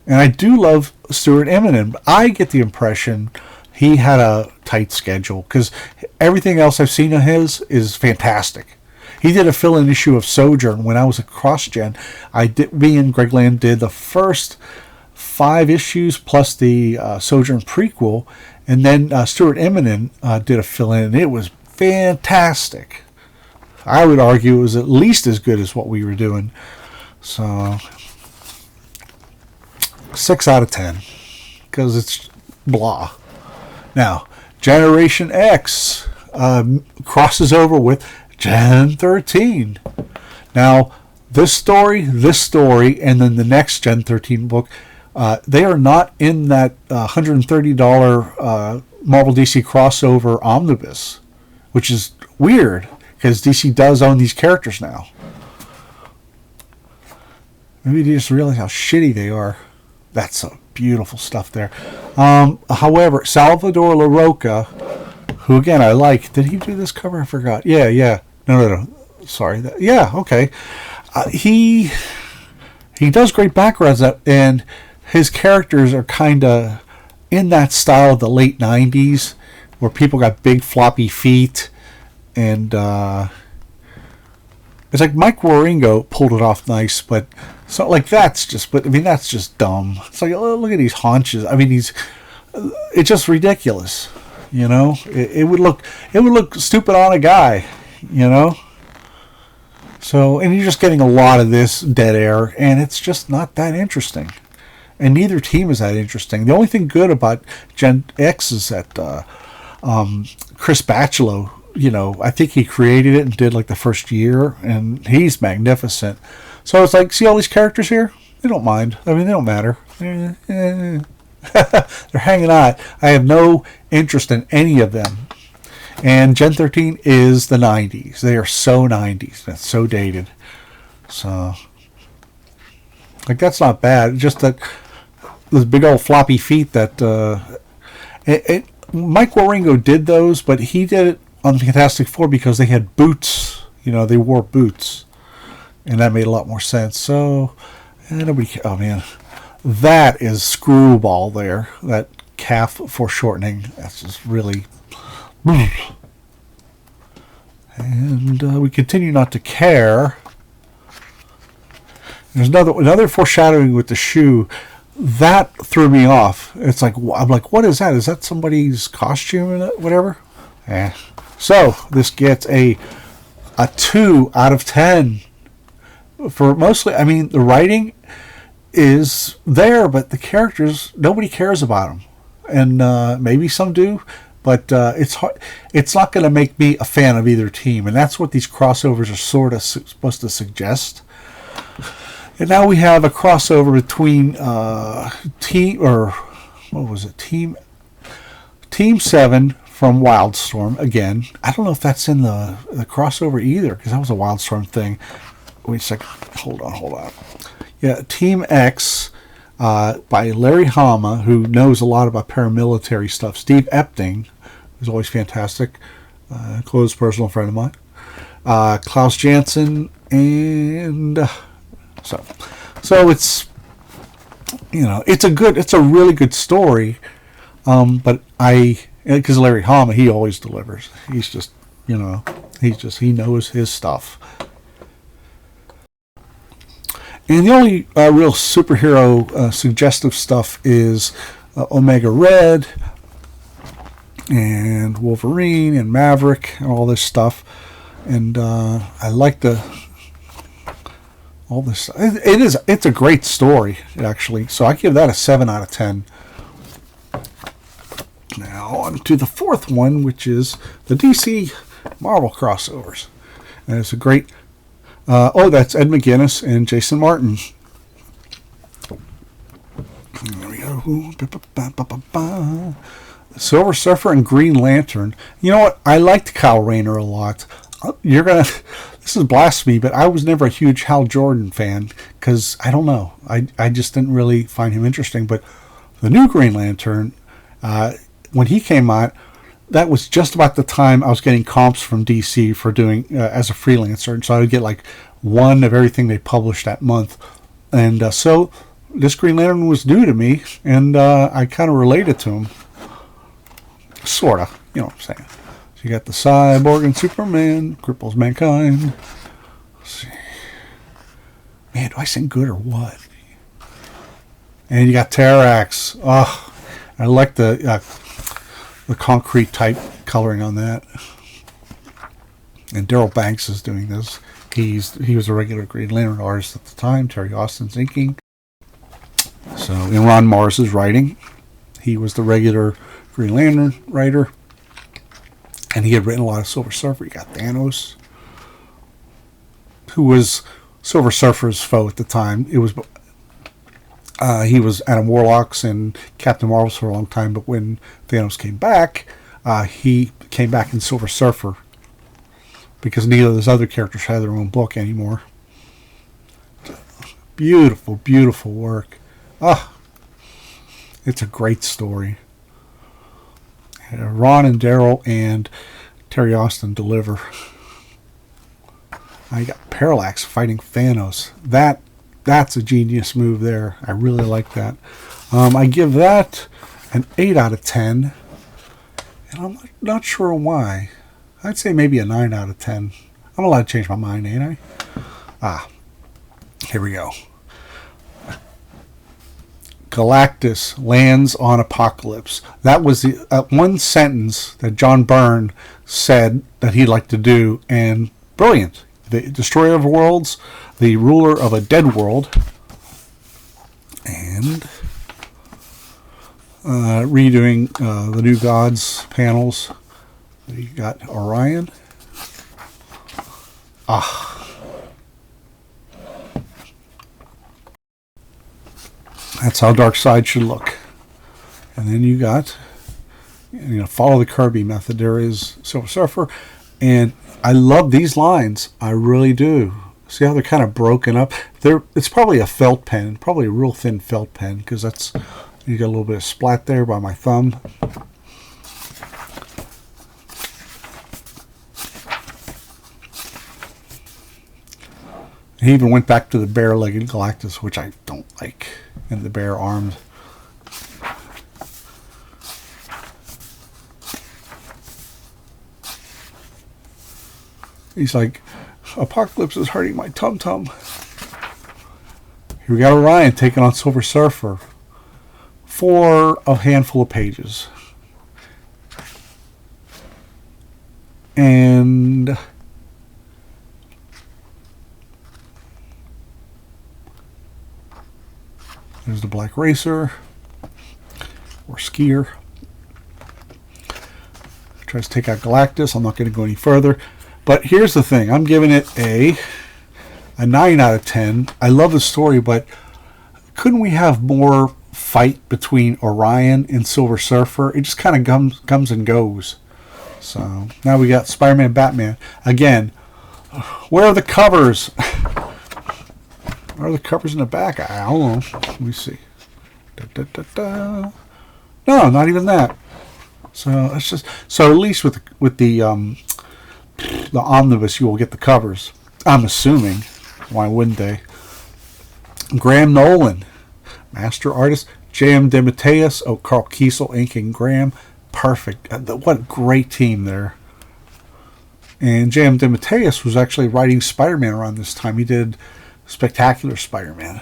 And I do love Stuart Immonen, but I get the impression he had a tight schedule, because everything else I've seen of his is fantastic. He did a fill-in issue of Sojourn when I was at CrossGen. Me and Greg Land did the first 5 issues plus the Sojourn prequel, and then Stuart Immonen did a fill-in, and it was fantastic. I would argue it was at least as good as what we were doing. So 6 out of 10, because it's blah. Now, Generation X crosses over with Gen 13. Now, this story, and then the next Gen 13 book, they are not in that $130 Marvel DC crossover omnibus, which is weird, because DC does own these characters now. Maybe they just realize how shitty they are. That's some beautiful stuff there. However, Salvador LaRocca, who again I like, did he do this cover? I forgot. Yeah. No. Sorry. Yeah, okay. He does great backgrounds, and his characters are kind of in that style of the late 90s, where people got big floppy feet, and it's like Mike Waringo pulled it off nice, but So like that's just, but I mean that's just dumb. It's like, oh, look at these haunches. I mean it's just ridiculous. You know, it would look stupid on a guy. You know. So, and you're just getting a lot of this dead air, and it's just not that interesting. And neither team is that interesting. The only thing good about Gen X is that Chris Bachalo, you know, I think he created it and did like the first year, and he's magnificent. So it's like, see all these characters here? They don't mind. I mean, they don't matter. They're hanging out. I have no interest in any of them. And Gen 13 is the 90s. They are so 90s. That's so dated. So, like, that's not bad. Just that those big old floppy feet that Mike Waringo did those, but he did it on Fantastic Four because they had boots. You know, they wore boots, and that made a lot more sense. So, nobody. Oh man, that is screwball there. That calf foreshortening. That's just really. And we continue not to care. There's another foreshadowing with the shoe that threw me off. It's like, I'm like, what is that? Is that somebody's costume or whatever? So this gets a 2 out of 10 for mostly. I mean, the writing is there, but the characters, nobody cares about them, and maybe some do. But it's hard. It's not going to make me a fan of either team, and that's what these crossovers are sort of supposed to suggest. And now we have a crossover between Team 7 from Wildstorm again. I don't know if that's in the crossover either, because that was a Wildstorm thing. Wait a second. Hold on. Yeah, Team X. By Larry Hama, who knows a lot about paramilitary stuff. Steve Epting, who's always fantastic, close personal friend of mine. Klaus Janson, and so it's, you know, it's a really good story. But because Larry Hama, he always delivers. He's just, you know, he knows his stuff. And the only real superhero suggestive stuff is Omega Red and Wolverine and Maverick and all this stuff. And I like all this. It's a great story, actually. So I give that a 7 out of 10. Now on to the fourth one, which is the DC Marvel crossovers. And it's a great. That's Ed McGuinness and Jason Martin. There we go. Silver Surfer and Green Lantern. You know what? I liked Kyle Rayner a lot. This is blasphemy, but I was never a huge Hal Jordan fan because I don't know. I just didn't really find him interesting. But the new Green Lantern, when he came out, that was just about the time I was getting comps from DC for doing as a freelancer, and so I would get like one of everything they published that month. And so this Green Lantern was new to me, and I kind of related to him, sort of. You know what I'm saying? So you got the Cyborg and Superman, cripples mankind. Let's see. Man, do I sing good or what? And you got Terrax. Oh, I like the concrete type coloring on that. And Daryl Banks is doing this. He was a regular Green Lantern artist at the time. Terry Austin's inking. So, and Ron Morris is writing. He was the regular Green Lantern writer. And he had written a lot of Silver Surfer. You got Thanos, who was Silver Surfer's foe at the time. It was he was Adam Warlock's and Captain Marvel's for a long time, but when Thanos came back, he came back in Silver Surfer because neither of those other characters had their own book anymore. Beautiful, beautiful work. It's a great story. Ron and Daryl and Terry Austin deliver. I got Parallax fighting Thanos. That's a genius move there. I really like that. I give that an 8 out of 10. And I'm not sure why. I'd say maybe a 9 out of 10. I'm allowed to change my mind, ain't I? Here we go. Galactus lands on Apokolips. That was the one sentence that John Byrne said that he'd like to do, and brilliant. The destroyer of worlds, the ruler of a dead world, and redoing the New Gods panels. You got Orion. That's how Darkseid should look. And then you got, follow the Kirby method. There is Silver Surfer, and I love these lines. I really do. See how they're kind of broken up? It's probably a felt pen, probably a real thin felt pen, because that's, you got a little bit of splat there by my thumb. He even went back to the bare-legged Galactus, which I don't like, and the bare arms. He's like, Apokolips is hurting my tum-tum. Here we got Orion taking on Silver Surfer for a handful of pages. And there's the Black Racer, or Skier. Tries to take out Galactus. I'm not going to go any further. But here's the thing. I'm giving it a 9 out of 10. I love the story, but couldn't we have more fight between Orion and Silver Surfer? It just kind of comes and goes. So now we got Spider-Man, Batman. Again, where are the covers? Where are the covers in the back? I don't know. Let me see. No, not even that. So it's just at least with the omnibus, you will get the covers. I'm assuming. Why wouldn't they? Graham Nolan, master artist. J.M. DeMatteis. Oh, Carl Kiesel inking Graham. Perfect. What a great team there. And J.M. DeMatteis was actually writing Spider-Man around this time. He did Spectacular Spider-Man.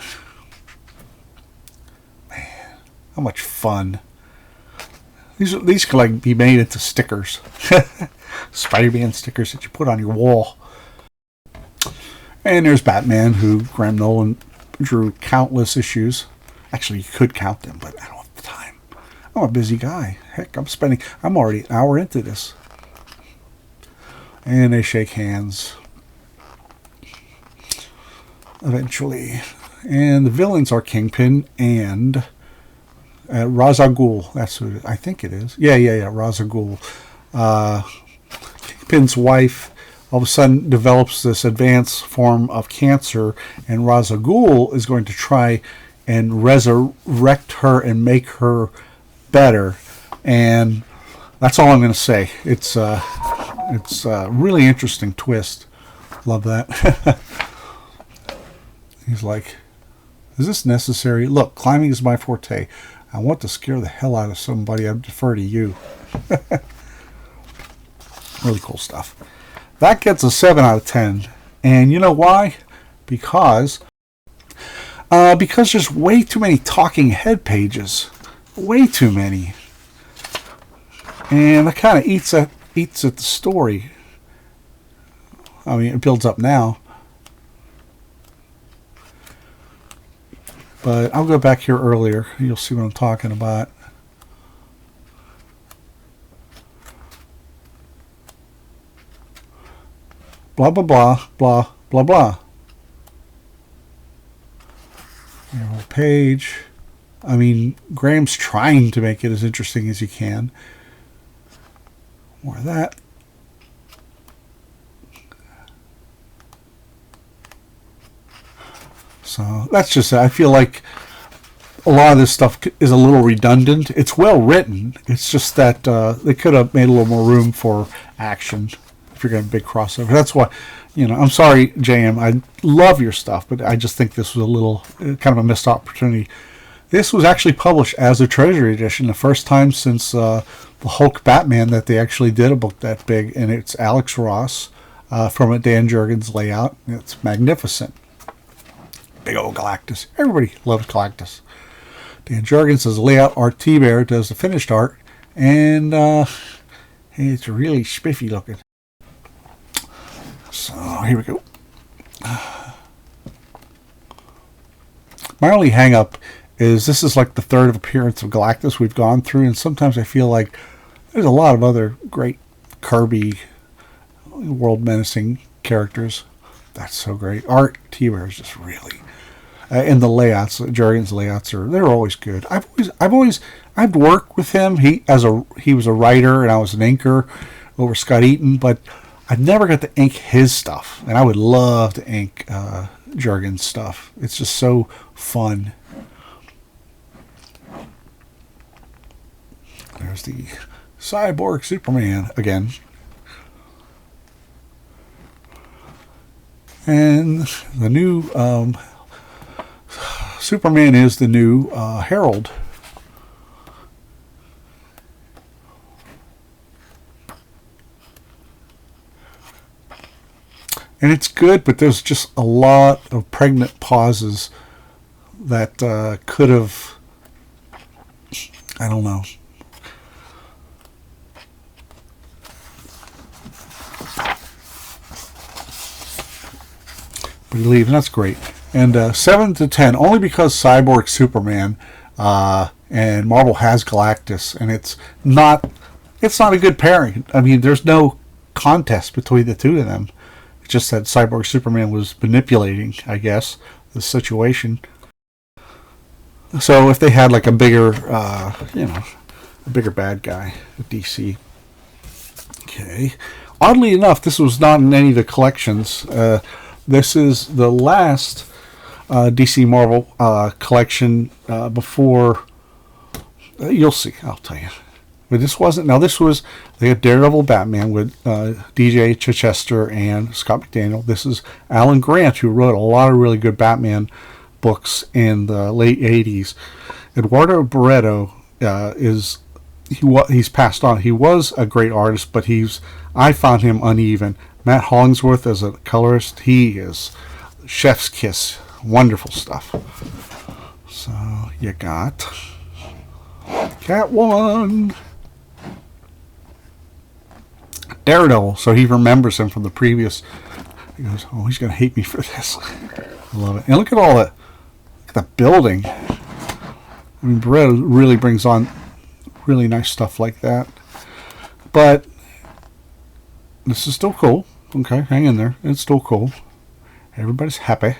Man, how much fun. These could like be made into stickers. Spider-Man stickers that you put on your wall. And there's Batman, who Graham Nolan drew countless issues. Actually, you could count them, but I don't have the time. I'm a busy guy. Heck, I'm already an hour into this. And they shake hands. Eventually. And the villains are Kingpin and Ra's al Ghul. That's who I think it is. Yeah. Ra's al Ghul. Kingpin's wife all of a sudden develops this advanced form of cancer, and Ra's al Ghul is going to try and resurrect her and make her better. And that's all I'm going to say. It's a really interesting twist. Love that. He's like, is this necessary? Look, climbing is my forte. I want to scare the hell out of somebody. I defer to you. Really cool stuff. That gets a 7 out of 10. And you know why? Because there's way too many talking head pages. Way too many. And it kind of eats at the story. I mean, it builds up now. But I'll go back here earlier. You'll see what I'm talking about. Blah, blah, blah, blah, blah, blah. Your whole page. I mean, Graham's trying to make it as interesting as he can. More of that. So that's just it. I feel like a lot of this stuff is a little redundant. It's well written. It's just that they could have made a little more room for action if you're going to have a big crossover. That's why, I'm sorry, JM. I love your stuff, but I just think this was a little kind of a missed opportunity. This was actually published as a Treasury edition, the first time since the Hulk Batman that they actually did a book that big, and it's Alex Ross from a Dan Jurgens layout. It's magnificent. Big old Galactus. Everybody loves Galactus. Dan Jurgens does the layout. Art T-Bear does the finished art. And it's really spiffy looking. So here we go. My only hang up is this is like the third appearance of Galactus we've gone through, and sometimes I feel like there's a lot of other great Kirby world menacing characters. That's so great. Art T-Bear is just really, and the layouts, Jurgens layouts they're always good. I've worked with him. He was a writer and I was an inker over Scott Eaton, but I never got to ink his stuff, and I would love to ink Jurgens stuff. It's just so fun. There's the Cyborg Superman again. And the new Superman is the new Herald. And it's good, but there's just a lot of pregnant pauses that could have, I don't know. Believe, and that's great. And 7 to 10, only because Cyborg Superman and Marvel has Galactus, and it's not a good pairing. I mean, there's no contest between the two of them. It's just that Cyborg Superman was manipulating, I guess, the situation. So if they had like a bigger, a bigger bad guy at DC. Okay. Oddly enough, this was not in any of the collections. This is the last DC Marvel collection before. You'll see. I'll tell you. But this wasn't. Now this was. They had Daredevil, Batman with DJ Chichester and Scott McDaniel. This is Alan Grant, who wrote a lot of really good Batman books in the late '80s. Eduardo Barreto he's passed on. He was a great artist, but I found him uneven. Matt Hollingsworth as a colorist, he is chef's kiss. Wonderful stuff. So you got Catwoman. Daredevil, so he remembers him from the previous. He goes, oh, he's going to hate me for this. I love it. And look at all that. Look at the building. I mean, Barreto really brings on really nice stuff like that. But this is still cool. Okay, hang in there. It's still cool. Everybody's happy.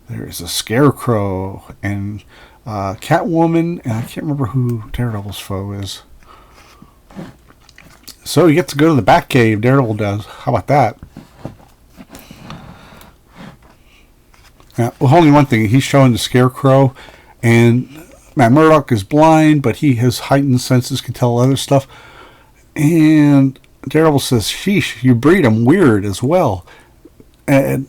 There is a Scarecrow and Catwoman, and I can't remember who Daredevil's foe is. So you get to go to the Batcave. Daredevil does. How about that? Now, well, only one thing. He's showing the Scarecrow, and Matt Murdock is blind, but he has heightened senses, can tell other stuff. And Daredevil says, sheesh, you breed them weird as well. And,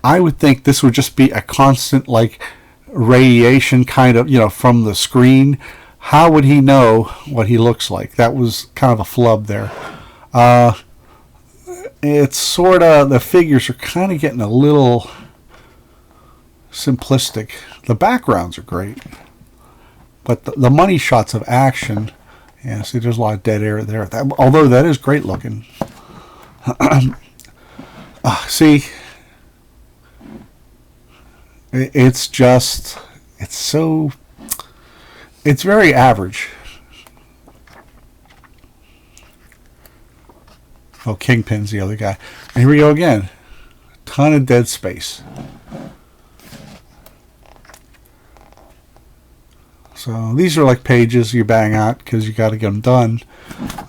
I would think this would just be a constant, like, radiation kind of, from the screen. How would he know what he looks like? That was kind of a flub there. It's sort of, the figures are kind of getting a little simplistic. The backgrounds are great. But the money shots of action, yeah, see, there's a lot of dead air there. Although that is great looking. See, it's very average. Oh, Kingpin's the other guy. And here we go again. A ton of dead space. So these are like pages you bang out because you got to get them done.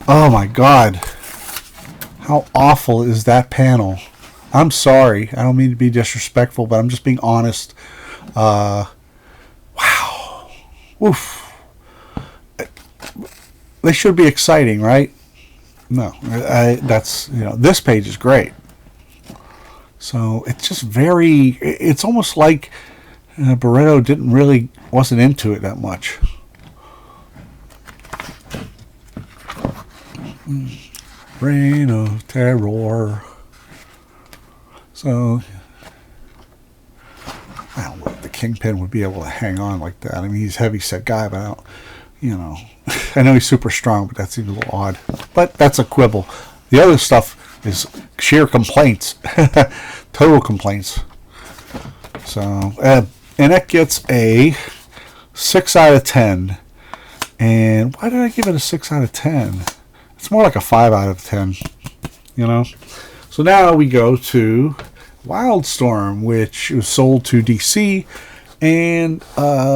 Oh my God. How awful is that panel? I'm sorry. I don't mean to be disrespectful, but I'm just being honest. Wow. Oof. They should be exciting, right? No. This page is great. So it's just it's almost like Barreto wasn't into it that much. Reign of Terror. So, I don't Kingpin would be able to hang on like that. I mean, he's a heavy-set guy, but I don't, I know he's super strong, but that seems a little odd. But that's a quibble. The other stuff is sheer complaints. Total complaints. So, and that gets a 6 out of 10. And why did I give it a 6 out of 10? It's more like a 5 out of 10, So now we go to Wildstorm, which was sold to DC. And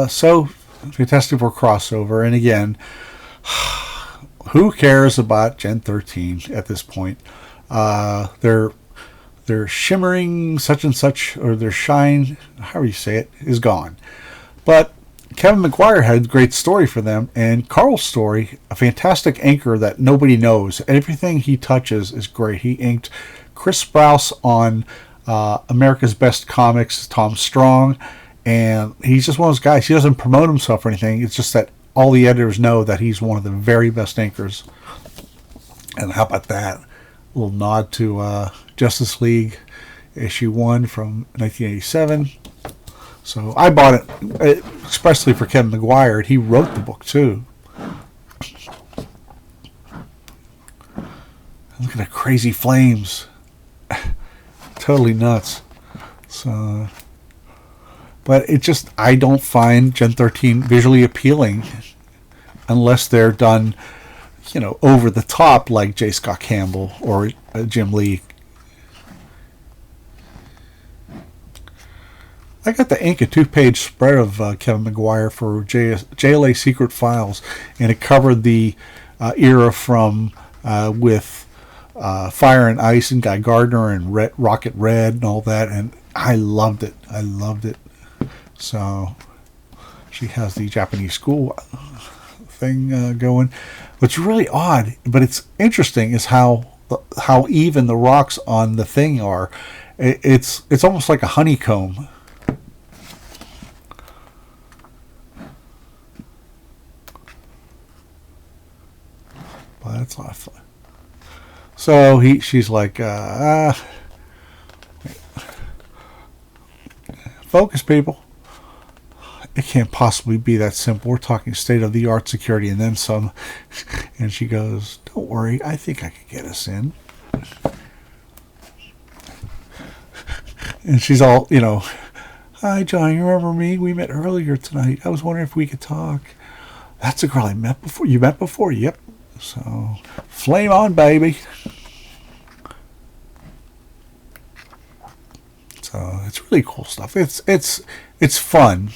so Fantastic Four crossover. And again, who cares about Gen 13 at this point? Their shimmering such and such, or their shine, however you say it, is gone. But Kevin Maguire had a great story for them, and Carl's story, a fantastic anchor that nobody knows. Everything he touches is great. He inked Chris Sprouse on America's Best Comics, Tom Strong, and he's just one of those guys. He doesn't promote himself or anything. It's just that all the editors know that he's one of the very best inkers. And how about that? A little nod to Justice League issue 1 from 1987. So I bought it especially for Kevin Maguire. He wrote the book too. Look at the crazy flames. Totally nuts. So, but it just, I don't find Gen 13 visually appealing unless they're done, over the top like J. Scott Campbell or Jim Lee. I got the ink a 2-page spread of Kevin Maguire for JLA Secret Files, and it covered the era from with Fire and Ice and Guy Gardner and Rocket Red and all that, and I loved it. So she has the Japanese school thing going. What's really odd, but it's interesting, is how even the rocks on the thing are. It's almost like a honeycomb. But that's a lot of fun. So she's like, focus, people. It can't possibly be that simple. We're talking state-of-the-art security and then some. And she goes, don't worry, I think I could get us in. And she's all, hi, John, you remember me? We met earlier tonight. I was wondering if we could talk. That's a girl I met before. You met before? Yep. So, flame on, baby. So, it's really cool stuff. It's fun.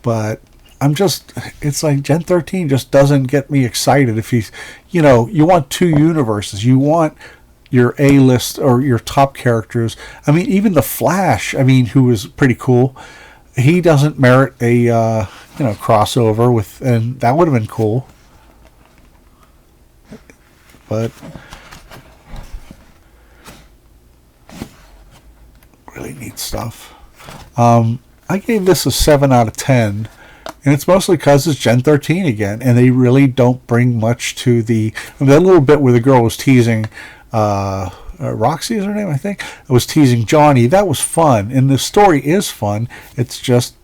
But it's like Gen 13 just doesn't get me excited. If he's, you want two universes. You want your A-list or your top characters. I mean, even the Flash, who was pretty cool, he doesn't merit a, crossover with, and that would have been cool. But really neat stuff. I gave this a 7 out of 10, and it's mostly because it's Gen 13 again, and they really don't bring much to that little bit where the girl was teasing Roxy is her name, I think. I was teasing Johnny. That was fun, and the story is fun. It's just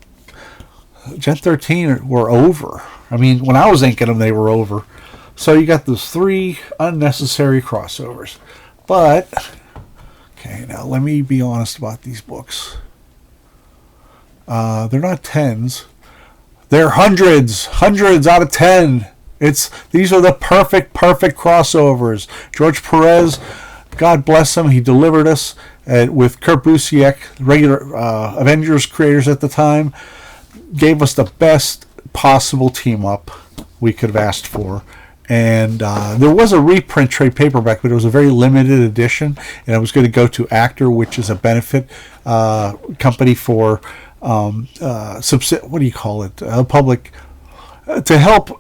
Gen 13 were over. When I was inking them, they were over. So you got those 3 unnecessary crossovers. But, okay, now let me be honest about these books. They're not 10s. They're hundreds out of 10. These are the perfect crossovers. George Perez, God bless him, he delivered us with Kurt Busiek, regular Avengers creators at the time, gave us the best possible team up we could have asked for. And there was a reprint trade paperback, but it was a very limited edition, and it was going to go to Actor, which is a benefit company for what do you call it? Public to help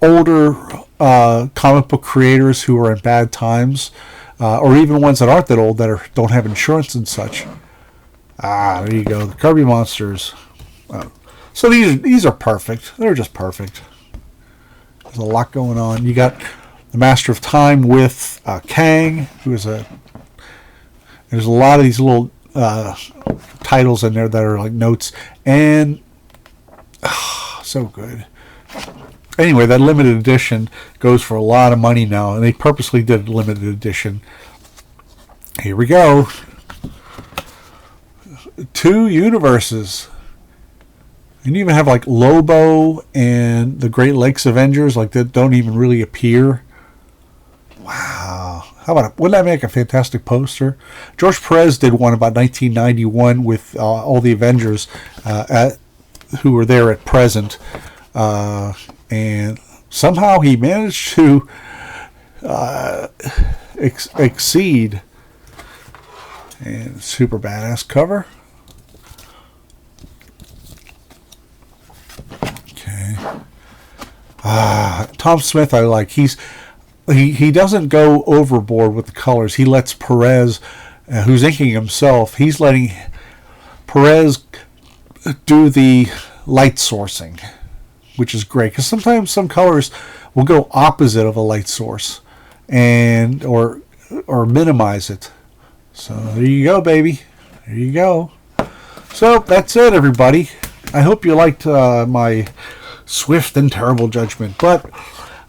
older comic book creators who are in bad times, or even ones that aren't that old that don't have insurance and such. There you go, the Kirby Monsters. So these are perfect. They're just perfect. There's a lot going on. You got the Master of Time with Kang, there's a lot of these little titles in there that are like notes, and so good. Anyway, that limited edition goes for a lot of money now, and they purposely did a limited edition. Here we go. 2 universes. And you even have like Lobo and the Great Lakes Avengers, like that don't even really appear. Wow. How about it? Wouldn't that make a fantastic poster? George Perez did one about 1991 with all the Avengers who were there at present. And somehow he managed to exceed. And super badass cover. Okay. Tom Smith I like. He doesn't go overboard with the colors. He lets Perez, who's inking himself, he's letting Perez do the light sourcing, which is great. Because sometimes some colors will go opposite of a light source and or minimize it. So there you go, baby. There you go. So that's it, everybody. I hope you liked my swift and terrible judgment. But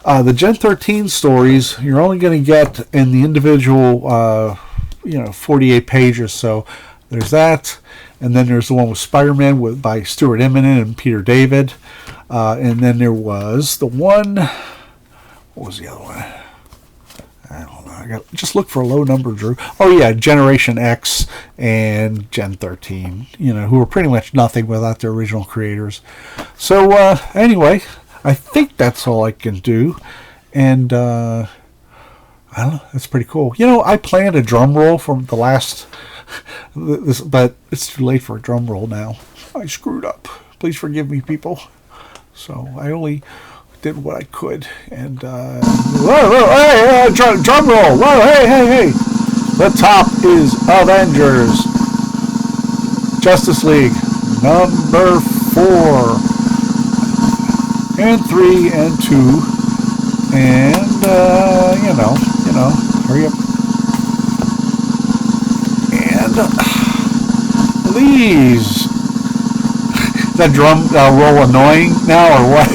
the Gen 13 stories, you're only going to get in the individual, 48 pages. So there's that. And then there's the one with Spider-Man by Stuart Immonen and Peter David. And then there was the one... What was the other one? I don't know. I got just look for a low number, Drew. Oh yeah, Generation X and Gen 13. Who were pretty much nothing without their original creators. So anyway, I think that's all I can do, and I don't know. That's pretty cool. I planned a drum roll from the last, but it's too late for a drum roll now. I screwed up. Please forgive me, people. So I only did what I could, and hey, drum roll! Whoa, hey! The top is Avengers, Justice League, number 4, and 3, and 2, and hurry up, and please. Is that drum roll annoying now, or what?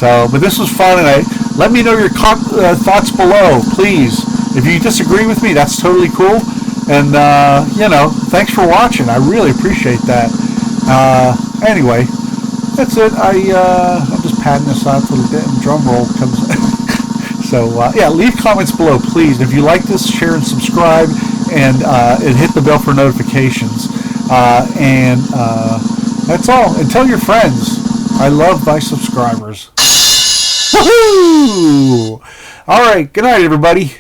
So, but this was fun, and let me know your thoughts below, please. If you disagree with me, that's totally cool. And thanks for watching. I really appreciate that. Anyway, that's it. I'm just padding this out till the drum roll comes. So yeah, leave comments below, please. If you like this, share and subscribe, and hit the bell for notifications. That's all. And tell your friends. I love my subscribers. Woohoo! All right. Good night, everybody.